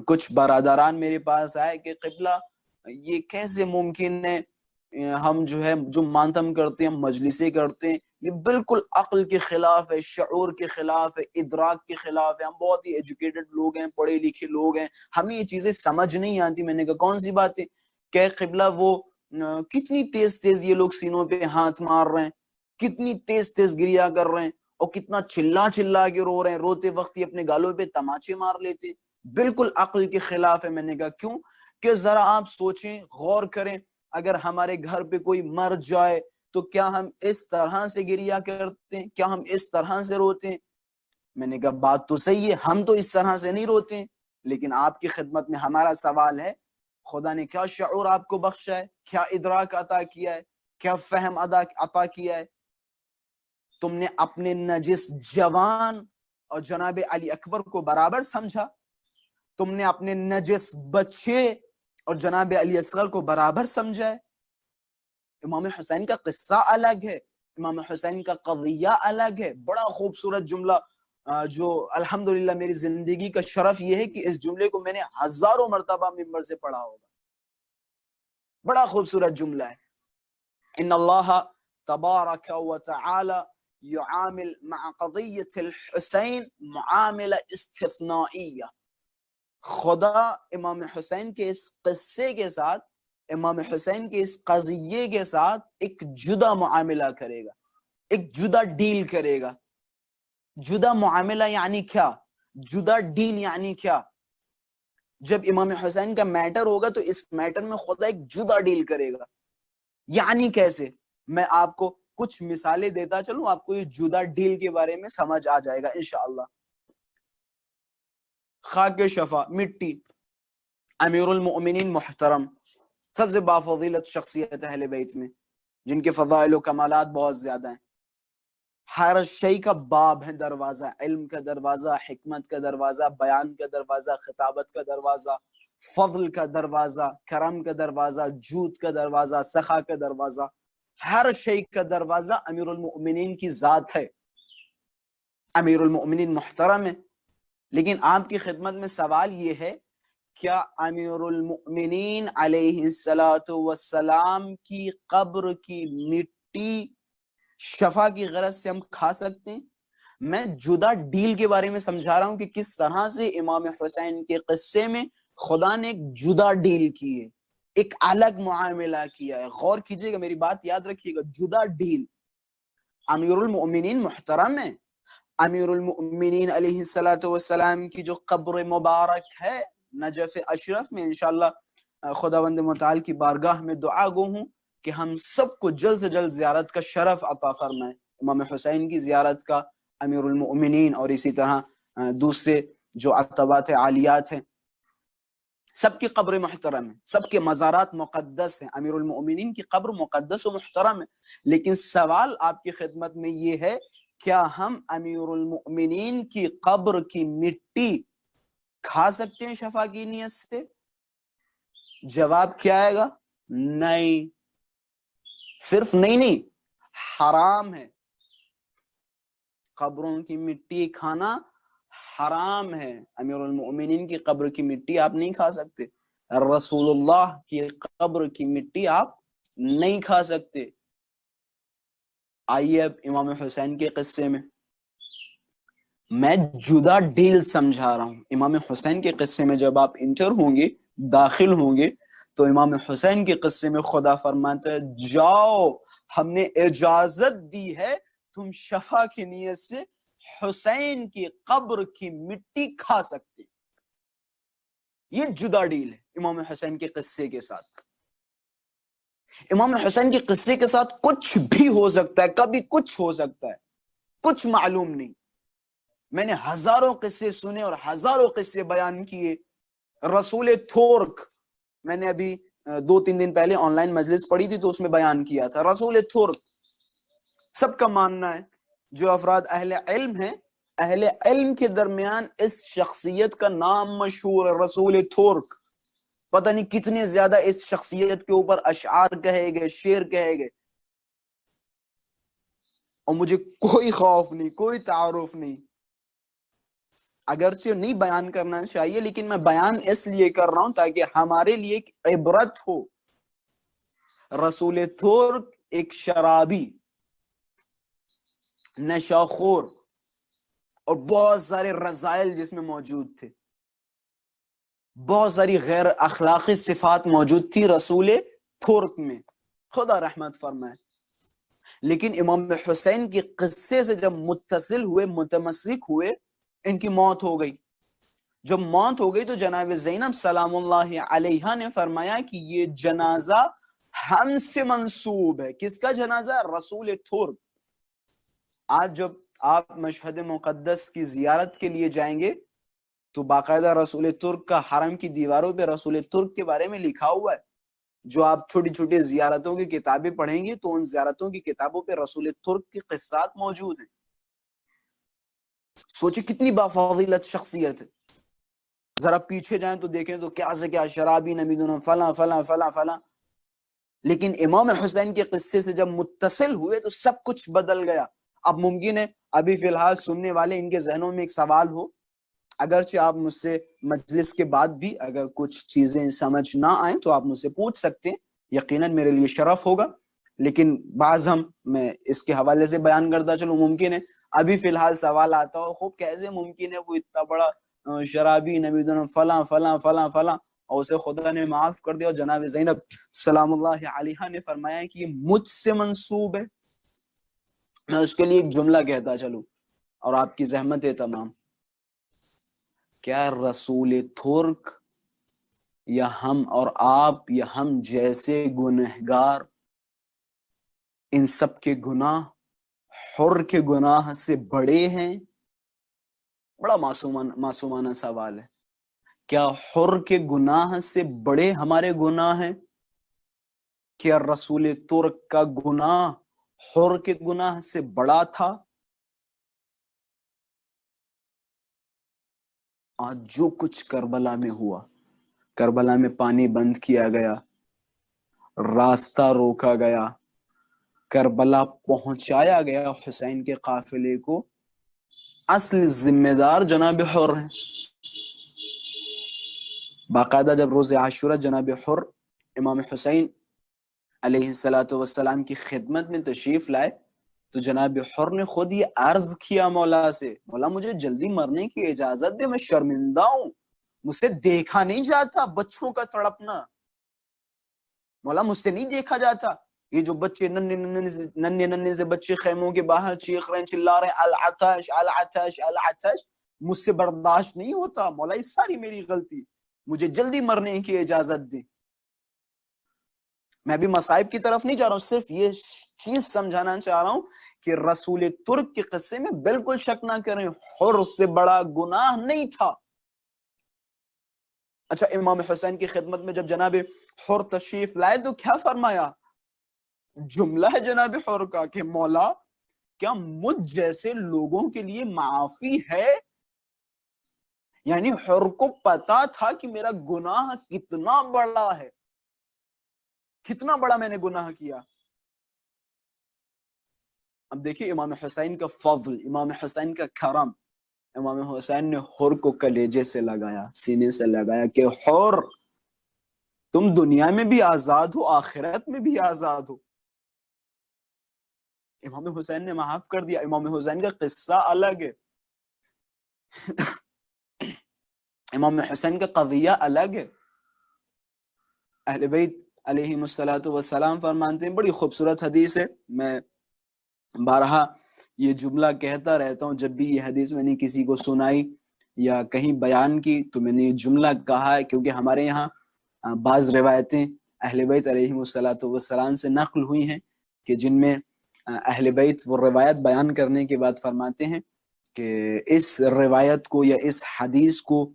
کچھ برادران میرے پاس آئے کہ قبلہ یہ کیسے ممکن ہے، ہم جو ہے جو ماتم کرتے ہیں، مجلسیں کرتے ہیں، یہ بالکل عقل کے خلاف ہے، شعور کے خلاف ہے، ادراک کے خلاف ہے. ہم بہت ہی ایجوکیٹڈ لوگ ہیں، پڑھے لکھے لوگ ہیں، ہمیں یہ چیزیں سمجھ نہیں آتی. میں نے کہا کون سی بات ہے؟ کہ قبلہ وہ کتنی تیز تیز یہ لوگ سینوں پہ ہاتھ مار رہے ہیں، کتنی تیز تیز گریا کر رہے ہیں، اور کتنا چلا چلا کے رو رہے ہیں، روتے وقت ہی اپنے گالوں پہ تماچے مار لیتے. بالکل عقل کے خلاف ہے. میں نے کہا کیوں؟ کہ ذرا آپ سوچیں، غور کریں، اگر ہمارے گھر پہ کوئی مر جائے تو کیا ہم اس طرح سے گریا کرتے ہیں؟ کیا ہم اس طرح سے روتے ہیں؟ میں نے کہا بات تو صحیح ہے، ہم تو اس طرح سے نہیں روتے ہیں، لیکن آپ کی خدمت میں ہمارا سوال ہے، خدا نے کیا شعور آپ کو بخشا ہے، کیا ادراک عطا کیا ہے، کیا فہم عطا کیا ہے؟ تم نے اپنے نجس جوان اور جناب علی اکبر کو برابر سمجھا، تم نے اپنے نجس بچے اور جناب علی اصغر کو برابر سمجھا ہے۔ امام حسین کا قصہ الگ ہے، امام حسین کا قضیہ الگ ہے۔ بڑا خوبصورت جملہ جو الحمدللہ میری زندگی کا شرف یہ ہے کہ اس جملے کو میں نے ہزاروں مرتبہ ممبر سے پڑھا ہوگا۔ بڑا خوبصورت جملہ ہے، ان اللہ تبارک و تعالی يعامل مع قضیت الحسین معاملہ استثنائیہ۔ خدا امام حسین کے اس قصے کے ساتھ، امام حسین کے اس قضیے کے ساتھ ایک جدا معاملہ کرے گا، ایک جدا ڈیل کرے گا۔ جدا معاملہ یعنی کیا؟ جدا ڈیل یعنی کیا؟ جب امام حسین کا میٹر ہوگا تو اس میٹر میں خدا ایک جدا ڈیل کرے گا۔ یعنی کیسے؟ میں آپ کو کچھ مثالیں دیتا چلوں، آپ کو یہ جدا ڈیل کے بارے میں سمجھ آ جائے گا انشاءاللہ۔ خاک شفا، مٹی، امیر المؤمنین محترم، سب سے بافضیلت شخصیت اہل بیت میں، جن کے فضائل و کمالات بہت زیادہ ہیں۔ ہر شے کا باب ہے، دروازہ، علم کا دروازہ، حکمت کا دروازہ، بیان کا دروازہ، خطابت کا دروازہ، فضل کا دروازہ، کرم کا دروازہ، جود کا دروازہ، سخا کا دروازہ، ہر شے کا دروازہ امیر المؤمنین کی ذات ہے۔ امیر المؤمنین محترم ہے، لیکن آپ کی خدمت میں سوال یہ ہے، کیا امیر المؤمنین علیہ السلام کی قبر کی مٹی شفا کی غرض سے ہم کھا سکتے ہیں؟ میں جدا ڈیل کے بارے میں سمجھا رہا ہوں کہ کس طرح سے امام حسین کے قصے میں خدا نے ایک جدا ڈیل کی ہے، ایک الگ معاملہ کیا ہے۔ غور کیجئے گا، میری بات یاد رکھیے گا، جدا ڈیل۔ امیر المؤمنین محترم ہے، امیر المؤمنین علیہ السلام کی جو قبر مبارک ہے نجف اشرف میں، انشاءاللہ خداوند متعال کی بارگاہ میں دعا گو ہوں کہ ہم سب کو جلد سے جلد زیارت کا شرف عطا فرمائے، امام حسین کی زیارت کا، امیر المؤمنین، اور اسی طرح دوسرے جو عتبات عالیات ہیں، سب کی قبر محترم ہے، سب کے مزارات مقدس ہیں۔ امیر المؤمنین کی قبر مقدس و محترم ہے، لیکن سوال آپ کی خدمت میں یہ ہے، کیا ہم امیر المؤمنین کی قبر کی مٹی کھا سکتے ہیں شفا کی نیت سے؟ جواب کیا آئے گا؟ نہیں، صرف نہیں، حرام ہے۔ قبروں کی مٹی کھانا حرام ہے۔ امیر المؤمنین کی قبر کی مٹی آپ نہیں کھا سکتے، رسول اللہ کی قبر کی مٹی آپ نہیں کھا سکتے۔ آئیے اب امام حسین کے قصے میں جدا ڈیل سمجھا رہا ہوں۔ امام حسین کے قصے میں جب آپ انٹر ہوں گے، داخل ہوں گے، تو امام حسین کے قصے میں خدا فرماتا ہے، جاؤ، ہم نے اجازت دی ہے تم شفا کی نیت سے حسین کی قبر کی مٹی کھا سکتے۔ یہ جدا ڈیل ہے امام حسین کے قصے کے ساتھ۔ امام حسین کے قصے کے ساتھ کچھ بھی ہو سکتا ہے، کبھی کچھ ہو سکتا ہے، کچھ معلوم نہیں۔ میں نے ہزاروں قصے سنے اور ہزاروں قصے بیان کیے۔ رسول ترک، میں نے ابھی 2-3 دن پہلے آن لائن مجلس پڑھی تھی تو اس میں بیان کیا تھا۔ رسول ترک، سب کا ماننا ہے، جو افراد اہل علم ہیں، اہل علم کے درمیان اس شخصیت کا نام مشہور ہے، رسول ترک۔ پتہ نہیں کتنے زیادہ اس شخصیت کے اوپر اشعار کہے گئے، شعر کہے گئے، اور مجھے کوئی خوف نہیں، کوئی تعارف نہیں، اگرچہ نہیں بیان کرنا چاہیے، لیکن میں بیان اس لیے کر رہا ہوں تاکہ ہمارے لیے ایک عبرت ہو۔ رسول ترک ایک شرابی، نشہ خور، اور بہت سارے رذائل جس میں موجود تھے، بہت ساری غیر اخلاقی صفات موجود تھی رسول ترک میں، خدا رحمت فرمائے۔ لیکن امام حسین کے قصے سے جب متصل ہوئے، متمسک ہوئے، ان کی موت ہو گئی۔ جب موت ہو گئی تو جناب زینب سلام اللہ علیہا نے فرمایا کہ یہ جنازہ ہم سے منسوب ہے۔ کس کا جنازہ؟ رسول ترک۔ آج جب آپ مشہد مقدس کی زیارت کے لیے جائیں گے تو باقاعدہ رسول ترک کا حرم کی دیواروں پہ رسول ترک کے بارے میں لکھا ہوا ہے۔ جو آپ چھوٹی چھوٹی زیارتوں کی کتابیں پڑھیں گے تو ان زیارتوں کی کتابوں پہ رسول ترک کے قصات موجود ہیں. سوچے کتنی بافضیلت شخصیت ہے. ذرا پیچھے جائیں تو دیکھیں تو کیا سے کیا شرابی نمیدون فلاں فلاں فلاں فلاں. لیکن امام حسین کے قصے سے جب متصل ہوئے تو سب کچھ بدل گیا. اب ممکن ہے ابھی فی الحال سننے والے ان کے ذہنوں میں ایک سوال ہو, اگرچہ آپ مجھ سے مجلس کے بعد بھی اگر کچھ چیزیں سمجھ نہ آئیں تو آپ مجھ سے پوچھ سکتے ہیں, یقیناً میرے لیے شرف ہوگا. لیکن بعض میں اس کے حوالے سے بیان کرتا چلوں. ممکن ہے ابھی فی الحال سوال آتا ہو خوب کیسے ممکن ہے وہ اتنا بڑا شرابی نمیدن فلاں فلاں فلاں فلاں, اور اسے خدا نے معاف کر دیا. اور جناب زینب سلام اللہ علیہا نے فرمایا کہ یہ مجھ سے منسوب ہے. میں اس کے لیے ایک جملہ کہتا چلوں اور آپ کی زحمت ہے تمام. کیا رسول ترک یا ہم اور آپ یا ہم جیسے گنہگار ان سب کے گناہ حر کے گناہ سے بڑے ہیں؟ بڑا معصومانہ سوال ہے. کیا حر کے گناہ سے بڑے ہمارے گناہ ہیں؟ کیا رسول ترک کا گناہ حر کے گناہ سے بڑا تھا؟ آج جو کچھ کربلا میں ہوا, کربلا میں پانی بند کیا گیا, راستہ روکا گیا, کربلا پہنچایا گیا حسین کے قافلے کو, اصل ذمہ دار جناب حر ہیں. باقاعدہ جب روز عاشورہ جناب حر امام حسین علیہ الصلوۃ والسلام کی خدمت میں تشریف لائے تو جناب حر نے خود یہ عرض کیا مولا سے, مولا مجھے جلدی مرنے کی اجازت دے, میں شرمندہ ہوں, مجھ سے دیکھا نہیں جاتا بچوں کا تڑپنا, مولا مجھ سے نہیں دیکھا جاتا. یہ جو بچے ننھے سے بچے خیموں کے باہر چیخ رہے ہیں, چلا رہے ہیں العطش العطش العطش, مجھ سے برداشت نہیں ہوتا. مولا یہ ساری میری غلطی, مجھے جلدی مرنے کی اجازت دے. میں بھی مصائب کی طرف نہیں جا رہا ہوں, صرف یہ چیز سمجھانا چاہ رہا ہوں کہ رسول ترک کے قصے میں بالکل شک نہ کریں, حر سے بڑا گناہ نہیں تھا. اچھا, امام حسین کی خدمت میں جب جناب حر تشریف لائے تو کیا فرمایا؟ جملہ ہے جناب حر کا کہ مولا کیا مجھ جیسے لوگوں کے لیے معافی ہے؟ یعنی حر کو پتا تھا کہ میرا گناہ کتنا بڑا ہے, کتنا بڑا میں نے گناہ کیا. اب دیکھیے امام حسین کا فضل, امام حسین کا کرم. امام حسین نے حر کو کلیجے سے لگایا, سینے سے لگایا کہ حر تم دنیا میں بھی آزاد ہو, آخرت میں بھی آزاد ہو. امام حسین نے معاف کر دیا. امام حسین کا قصہ الگ ہے, امام حسین کا قضیہ الگ ہے. اہل بیت علیہ الصلوۃ والسلام فرماتے ہیں, بڑی خوبصورت حدیث ہے, میں بارہا یہ جملہ کہتا رہتا ہوں, جب بھی یہ حدیث میں نے کسی کو سنائی یا کہیں بیان کی تو میں نے یہ جملہ کہا ہے, کیونکہ ہمارے یہاں بعض روایتیں اہل بیت علیہ الصلوۃ والسلام سے نقل ہوئی ہیں کہ جن میں اہل بیت وہ روایت بیان کرنے کے بعد فرماتے ہیں کہ اس روایت کو یا اس حدیث کو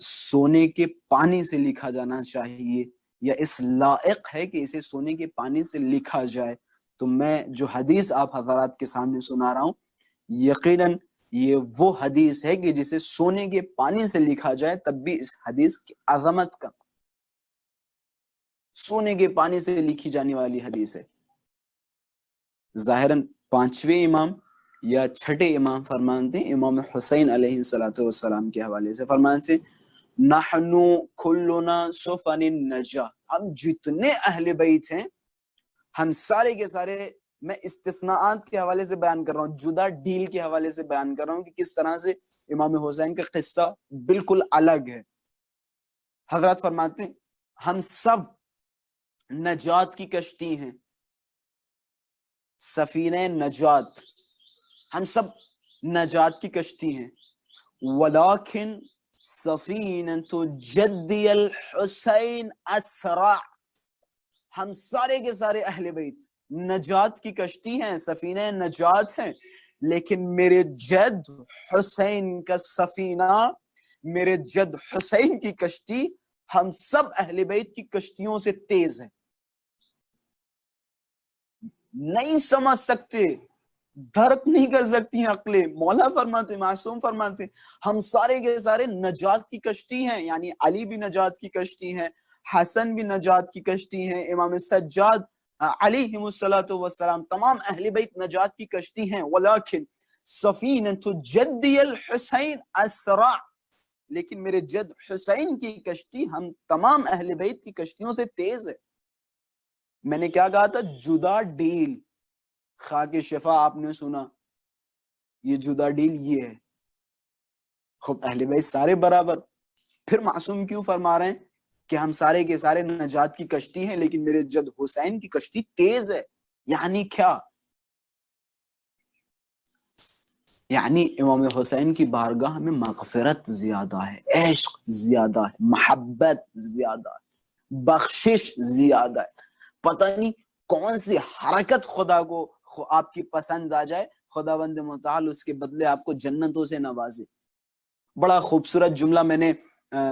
سونے کے پانی سے لکھا جانا چاہیے, یا اس لائق ہے کہ اسے سونے کے پانی سے لکھا جائے. تو میں جو حدیث آپ حضرات کے سامنے سنا رہا ہوں, یقیناً یہ وہ حدیث ہے کہ جسے سونے کے پانی سے لکھا جائے تب بھی اس حدیث کی عظمت کا, سونے کے پانی سے لکھی جانے والی حدیث ہے. ظاہراً پانچویں امام یا چھٹے امام فرماتے ہیں, امام حسین علیہ الصلوۃ والسلام کے حوالے سے فرماتے ہیں, نحنو کلنا سفن النجا, ہم جتنے اہل بیت ہیں ہم سارے کے سارے, میں استثناءات کے حوالے سے بیان کر رہا ہوں, جدا ڈیل کے حوالے سے بیان کر رہا ہوں کہ کس طرح سے امام حسین کا قصہ بالکل الگ ہے. حضرات فرماتے ہیں ہم سب نجات کی کشتی ہیں, سفینہ نجات, ہم سب نجات کی کشتی ہیں. ولیکن سفینۃ جدی الحسین اسرع, ہم سارے کے سارے اہل بیت نجات کی کشتی ہیں, سفینہ نجات ہیں, لیکن میرے جد حسین کا سفینہ, میرے جد حسین کی کشتی ہم سب اہل بیت کی کشتیوں سے تیز ہیں. نہیں سمجھ سکتے, درک نہیں کر سکتی عقلیں. مولا فرماتے, معصوم فرماتے, ہم سارے کے سارے نجات کی کشتی ہیں. یعنی علی بھی نجات کی کشتی ہیں, حسن بھی نجات کی کشتی ہیں, امام سجاد علیہم الصلوۃ والسلام, تمام اہل بیت نجات کی کشتی ہیں. ولیکن سفینۃ جدی الحسین اسرع, لیکن میرے جد حسین کی کشتی ہم تمام اہل بیت کی کشتیوں سے تیز ہے. میں نے کیا کہا تھا؟ جدا ڈیل. خاک شفا آپ نے سنا, یہ جدا ڈیل یہ ہے. خب اہل بیت سارے برابر. پھر معصوم کیوں فرما رہے ہیں کہ ہم سارے کے سارے نجات کی کشتی ہیں لیکن میرے جد حسین کی کشتی تیز ہے؟ یعنی کیا؟ یعنی امام حسین کی بارگاہ میں مغفرت زیادہ ہے, عشق زیادہ ہے, محبت زیادہ ہے, بخشش زیادہ ہے. پتہ نہیں کون سی حرکت خدا کو آپ کی پسند آ جائے, خداوند متعال اس کے بدلے آپ کو جنتوں سے نوازے. بڑا خوبصورت جملہ میں نے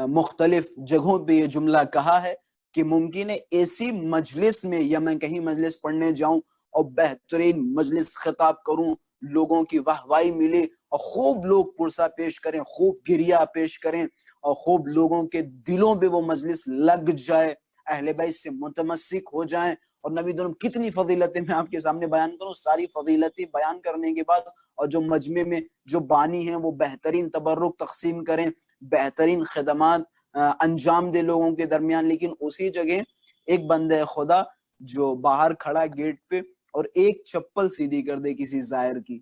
مختلف جگہوں پہ یہ جملہ کہا ہے کہ ممکن ہے ایسی مجلس میں, یا میں کہیں مجلس پڑھنے جاؤں اور بہترین مجلس خطاب کروں, لوگوں کی واہوائی ملے اور خوب لوگ پرسہ پیش کریں, خوب گریہ پیش کریں اور خوب لوگوں کے دلوں پہ وہ مجلس لگ جائے, اہل بیت سے متمسک ہو جائیں. اور نبی درم کتنی فضیلتیں میں آپ کے سامنے بیان کروں, ساری فضیلتیں بیان کرنے کے بعد اور جو مجمع میں جو بانی ہیں وہ بہترین تبرک تقسیم کریں, بہترین خدمات انجام دے لوگوں کے درمیان. لیکن اسی جگہ ایک بندہ خدا جو باہر کھڑا گیٹ پہ اور ایک چپل سیدھی کر دے کسی زائر کی,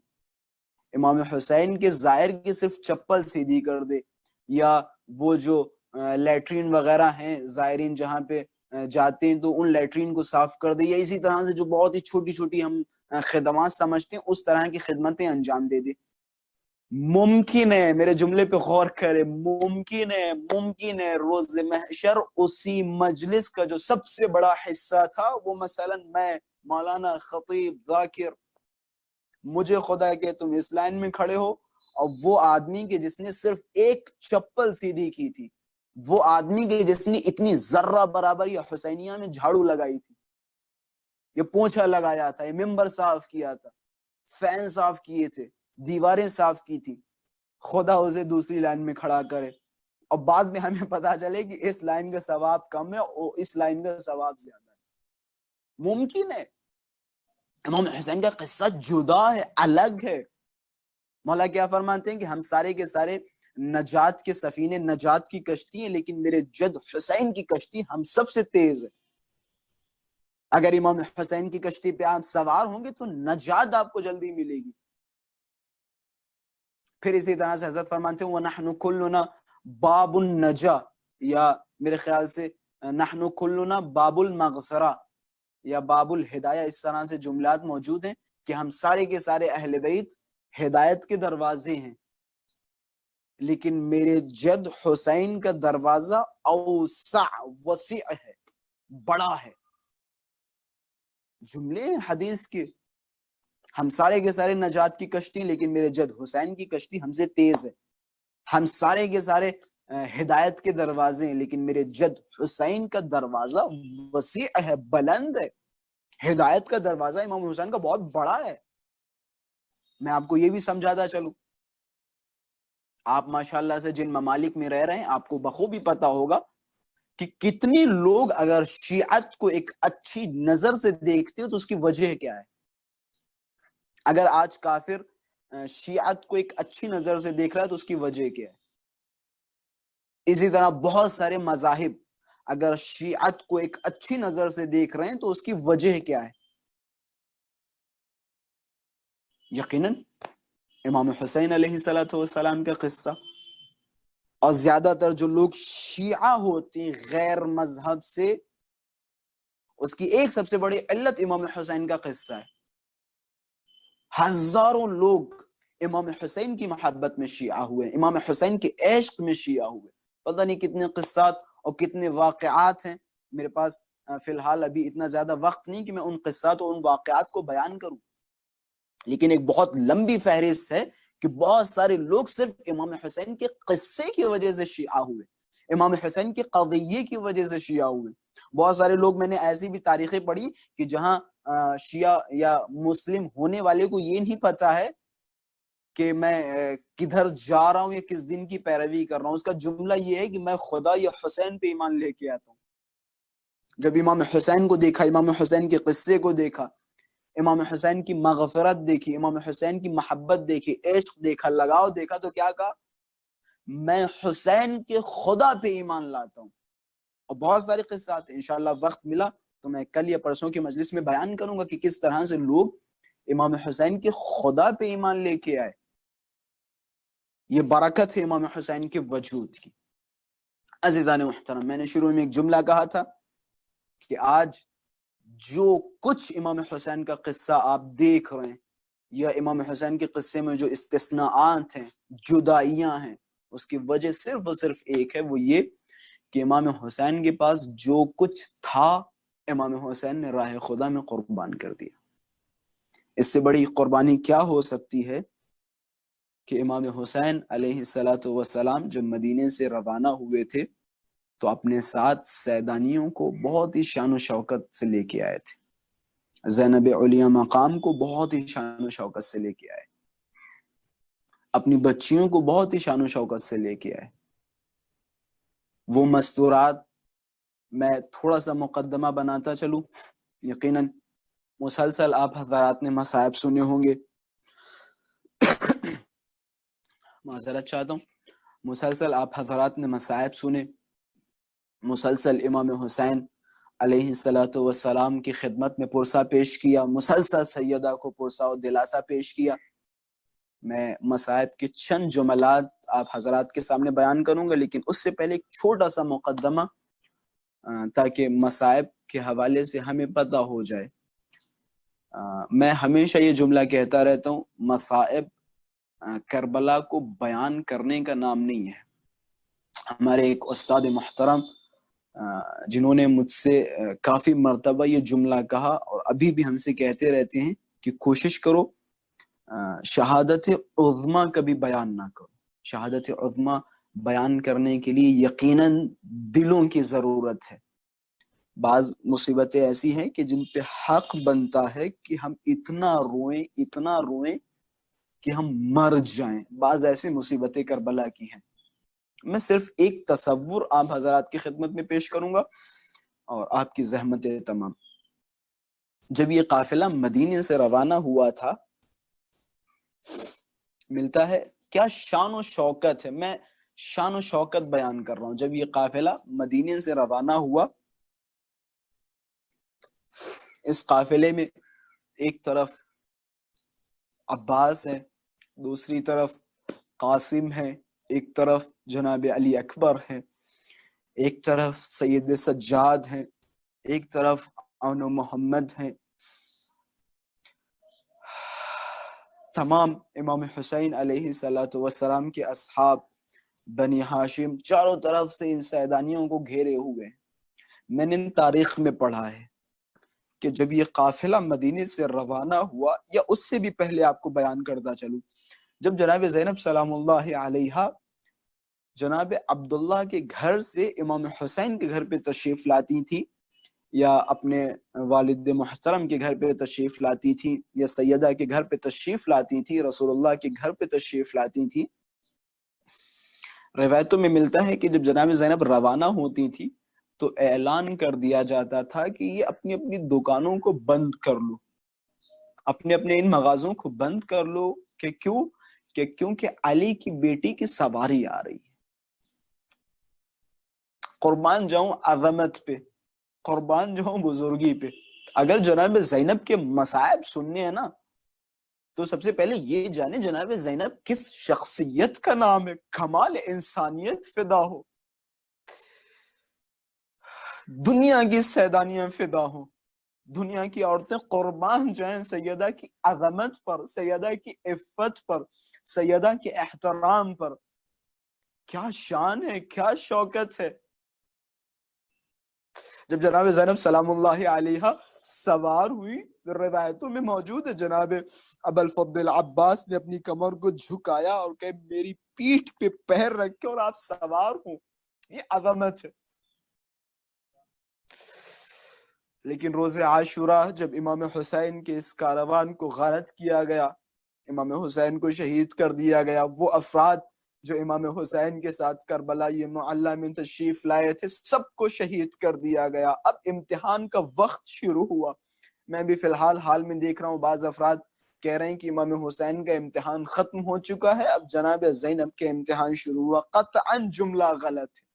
امام حسین کے زائر کی صرف چپل سیدھی کر دے, یا وہ جو لیٹرین وغیرہ ہیں زائرین جہاں پہ جاتے ہیں تو ان لیٹرین کو صاف کر دے, یا اسی طرح سے جو بہت ہی چھوٹی چھوٹی ہم خدمات سمجھتے ہیں اس طرح کی خدمتیں انجام دے دے. ممکن ہے, میرے جملے پہ غور کرے, ممکن ہے روز محشر اسی مجلس کا جو سب سے بڑا حصہ تھا, وہ مثلا میں مولانا خطیب ذاکر, مجھے خدا کہ تم اس لائن میں کھڑے ہو, اور وہ آدمی کے جس نے صرف ایک چپل سیدھی کی تھی, وہ آدمی کے جس نے اتنی ذرہ برابر یا حسینیہ میں جھاڑو لگائی تھی, یہ پونچھا لگایا تھا, یہ ممبر صاف کیا تھا, فین صاف کیے تھے, دیواریں صاف کی تھی, خدا اسے دوسری لائن میں کھڑا کرے اور بعد میں ہمیں پتا چلے کہ اس لائن کا ثواب کم ہے اور اس لائن کا ثواب زیادہ ہے. ممکن ہے. امام حسین کا قصہ جدا ہے, الگ ہے. مولا کیا فرماتے ہیں کہ ہم سارے کے سارے نجات کے سفینے, نجات کی کشتی ہیں, لیکن میرے جد حسین کی کشتی ہم سب سے تیز ہے. اگر امام حسین کی کشتی پہ آپ سوار ہوں گے تو نجات آپ کو جلدی ملے گی. پھر اسی طرح سے حضرت فرماتے ہیں وَنَحْنُ كُلُّنَا بَابُ النَّجَا, یا میرے خیال سے نَحْنُ كُلُّنَا بَابُ الْمَغْفِرَةِ یا باب الہدایہ, اس طرح سے جملات موجود ہیں کہ ہم سارے کے سارے اہل بیت ہدایت کے دروازے ہیں, لیکن میرے جد حسین کا دروازہ اوسع, وسیع ہے, بڑا ہے. جملے حدیث کے, ہم سارے کے سارے نجات کی کشتی لیکن میرے جد حسین کی کشتی ہم سے تیز ہے. ہم سارے کے سارے ہدایت کے دروازے ہیں لیکن میرے جد حسین کا دروازہ وسیع ہے, بلند ہے. ہدایت کا دروازہ امام حسین کا بہت بڑا ہے. میں آپ کو یہ بھی سمجھاتا چلوں, آپ ماشاءاللہ سے جن ممالک میں رہ رہے ہیں آپ کو بخوبی پتا ہوگا کہ کتنی لوگ اگر شیعت کو ایک اچھی نظر سے دیکھتے ہو تو اس کی وجہ کیا ہے. اگر آج کافر شیعت کو ایک اچھی نظر سے دیکھ رہا ہے تو اس کی وجہ کیا ہے. اسی طرح بہت سارے مذاہب اگر شیعت کو ایک اچھی نظر سے دیکھ رہے ہیں تو اس کی وجہ کیا ہے. یقیناً امام حسین علیہ السلام کا قصہ. اور زیادہ تر جو لوگ شیعہ ہوتے ہیں غیر مذہب سے, اس کی ایک سب سے بڑی علت امام حسین کا قصہ ہے. ہزاروں لوگ امام حسین کی محبت میں شیعہ ہوئے, امام حسین کے عشق میں شیعہ ہوئے. پتہ نہیں کتنے قصات اور کتنے واقعات ہیں, میرے پاس فی الحال ابھی اتنا زیادہ وقت نہیں کہ میں ان قصات اور ان واقعات کو بیان کروں, لیکن ایک بہت لمبی فہرست ہے کہ بہت سارے لوگ صرف امام حسین کے قصے کی وجہ سے شیعہ ہوئے. امام حسین کی قضیے کی وجہ سے شیعہ ہوئے. بہت سارے لوگ، میں نے ایسی بھی تاریخیں پڑھی کہ جہاں شیعہ یا مسلم ہونے والے کو یہ نہیں پتا ہے کہ میں کدھر جا رہا ہوں یا کس دن کی پیروی کر رہا ہوں. اس کا جملہ یہ ہے کہ میں خدا یا حسین پہ ایمان لے کے آتا ہوں. جب امام حسین کو دیکھا، امام حسین کے قصے کو دیکھا، امام حسین کی مغفرت دیکھی، امام حسین کی محبت دیکھی، عشق دیکھا، لگاؤ دیکھا، تو کیا کہا؟ میں حسین کے خدا پہ ایمان لاتا ہوں. اور بہت سارے قصات ہیں، انشاءاللہ وقت ملا تو میں کل یا پرسوں کی مجلس میں بیان کروں گا کہ کس طرح سے لوگ امام حسین کے خدا پہ ایمان لے کے آئے. یہ برکت ہے امام حسین کے وجود کی. عزیزان محترم، میں نے شروع میں ایک جملہ کہا تھا کہ آج جو کچھ امام حسین کا قصہ آپ دیکھ رہے ہیں، یا امام حسین کے قصے میں جو استثناءات ہیں، جدائیاں ہیں، اس کی وجہ صرف اور صرف ایک ہے، وہ یہ کہ امام حسین کے پاس جو کچھ تھا امام حسین نے راہ خدا میں قربان کر دیا. اس سے بڑی قربانی کیا ہو سکتی ہے کہ امام حسین علیہ السلام جب مدینے سے روانہ ہوئے تھے تو اپنے ساتھ سیدانیوں کو بہت ہی شان و شوکت سے لے کے آئے تھے. زینب علیہ مقام کو بہت ہی شان و شوکت سے لے کے آئے، اپنی بچیوں کو بہت ہی شان و شوکت سے لے کے آئے. وہ مستورات میں تھوڑا سا مقدمہ بناتا چلوں. یقیناً مسلسل آپ حضرات نے مصائب سنے ہوں گے، معذرت چاہتا ہوں، مسلسل آپ حضرات نے مصائب سنے، مسلسل امام حسین علیہ السلام کی خدمت میں پرسہ پیش کیا، مسلسل سیدہ کو پرسہ و دلاسا پیش کیا. میں مصائب کے چند جملات آپ حضرات کے سامنے بیان کروں گا، لیکن اس سے پہلے ایک چھوٹا سا مقدمہ تاکہ مصائب کے حوالے سے ہمیں پتہ ہو جائے. میں ہمیشہ یہ جملہ کہتا رہتا ہوں، مصائب کربلا کو بیان کرنے کا نام نہیں ہے. ہمارے ایک استاد محترم جنہوں نے مجھ سے کافی مرتبہ یہ جملہ کہا اور ابھی بھی ہم سے کہتے رہتے ہیں کہ کوشش کرو شہادت عظمیٰ کبھی بیان نہ کرو. شہادت عظمیٰ بیان کرنے کے لیے یقیناً دلوں کی ضرورت ہے. بعض مصیبتیں ایسی ہیں کہ جن پہ حق بنتا ہے کہ ہم اتنا روئیں کہ ہم مر جائیں. بعض ایسی مصیبتیں کربلا کی ہیں. میں صرف ایک تصور آپ حضرات کی خدمت میں پیش کروں گا اور آپ کی زحمتیں تمام. جب یہ قافلہ مدینے سے روانہ ہوا تھا، ملتا ہے کیا شان و شوکت ہے. میں شان و شوکت بیان کر رہا ہوں. جب یہ قافلہ مدینے سے روانہ ہوا، اس قافلے میں ایک طرف عباس ہے، دوسری طرف قاسم ہے، ایک طرف جناب علی اکبر ہے، ایک طرف سید سجاد ہیں، ایک طرف عون محمد ہیں. تمام امام حسین علیہ السلام کے اصحاب بنی ہاشم چاروں طرف سے ان سیدانیوں کو گھیرے ہوئے. میں نے تاریخ میں پڑھا ہے کہ جب یہ قافلہ مدینے سے روانہ ہوا، یا اس سے بھی پہلے آپ کو بیان کرتا چلوں، جب جناب زینب سلام اللہ علیہا جناب عبداللہ کے گھر سے امام حسین کے گھر پہ تشریف لاتی تھی، یا اپنے والد محترم کے گھر پہ تشریف لاتی تھی، یا سیدہ کے گھر پہ تشریف لاتی تھی، رسول اللہ کے گھر پہ تشریف لاتی تھی، روایتوں میں ملتا ہے کہ جب جناب زینب روانہ ہوتی تھی تو اعلان کر دیا جاتا تھا کہ یہ اپنی اپنی دکانوں کو بند کر لو، اپنے اپنے ان مغازوں کو بند کر لو. کہ کیوں؟ کہ کیونکہ علی کی بیٹی کی سواری آ رہی ہے. قربان جاؤں عظمت پہ، قربان جاؤں بزرگی پہ. اگر جناب زینب کے مصائب سننے ہیں نا تو سب سے پہلے یہ جانے جناب زینب کس شخصیت کا نام ہے. کمال انسانیت فدا ہو، دنیا کی سیدانیاں فدا ہوں، دنیا کی عورتیں قربان جائیں سیدہ کی عظمت پر، سیدہ کی عفت پر، سیدہ کے احترام پر. کیا شان ہے، کیا شوکت ہے. جب جناب زینب سلام اللہ علیہا سوار ہوئی، روایتوں میں موجود ہے جناب ابو الفضل عباس نے اپنی کمر کو جھکایا اور کہ میری پیٹھ پہ پیر رکھ کے اور آپ سوار ہوں. یہ عظمت ہے. لیکن روز عاشورہ جب امام حسین کے اس کاروان کو غارت کیا گیا، امام حسین کو شہید کر دیا گیا، وہ افراد جو امام حسین کے ساتھ کربلا یہ معلی میں تشریف لائے تھے سب کو شہید کر دیا گیا. اب امتحان کا وقت شروع ہوا. میں بھی فی الحال حال میں دیکھ رہا ہوں بعض افراد کہہ رہے ہیں کہ امام حسین کا امتحان ختم ہو چکا ہے، اب جناب زینب کے امتحان شروع ہوا. قطعاً جملہ غلط ہے.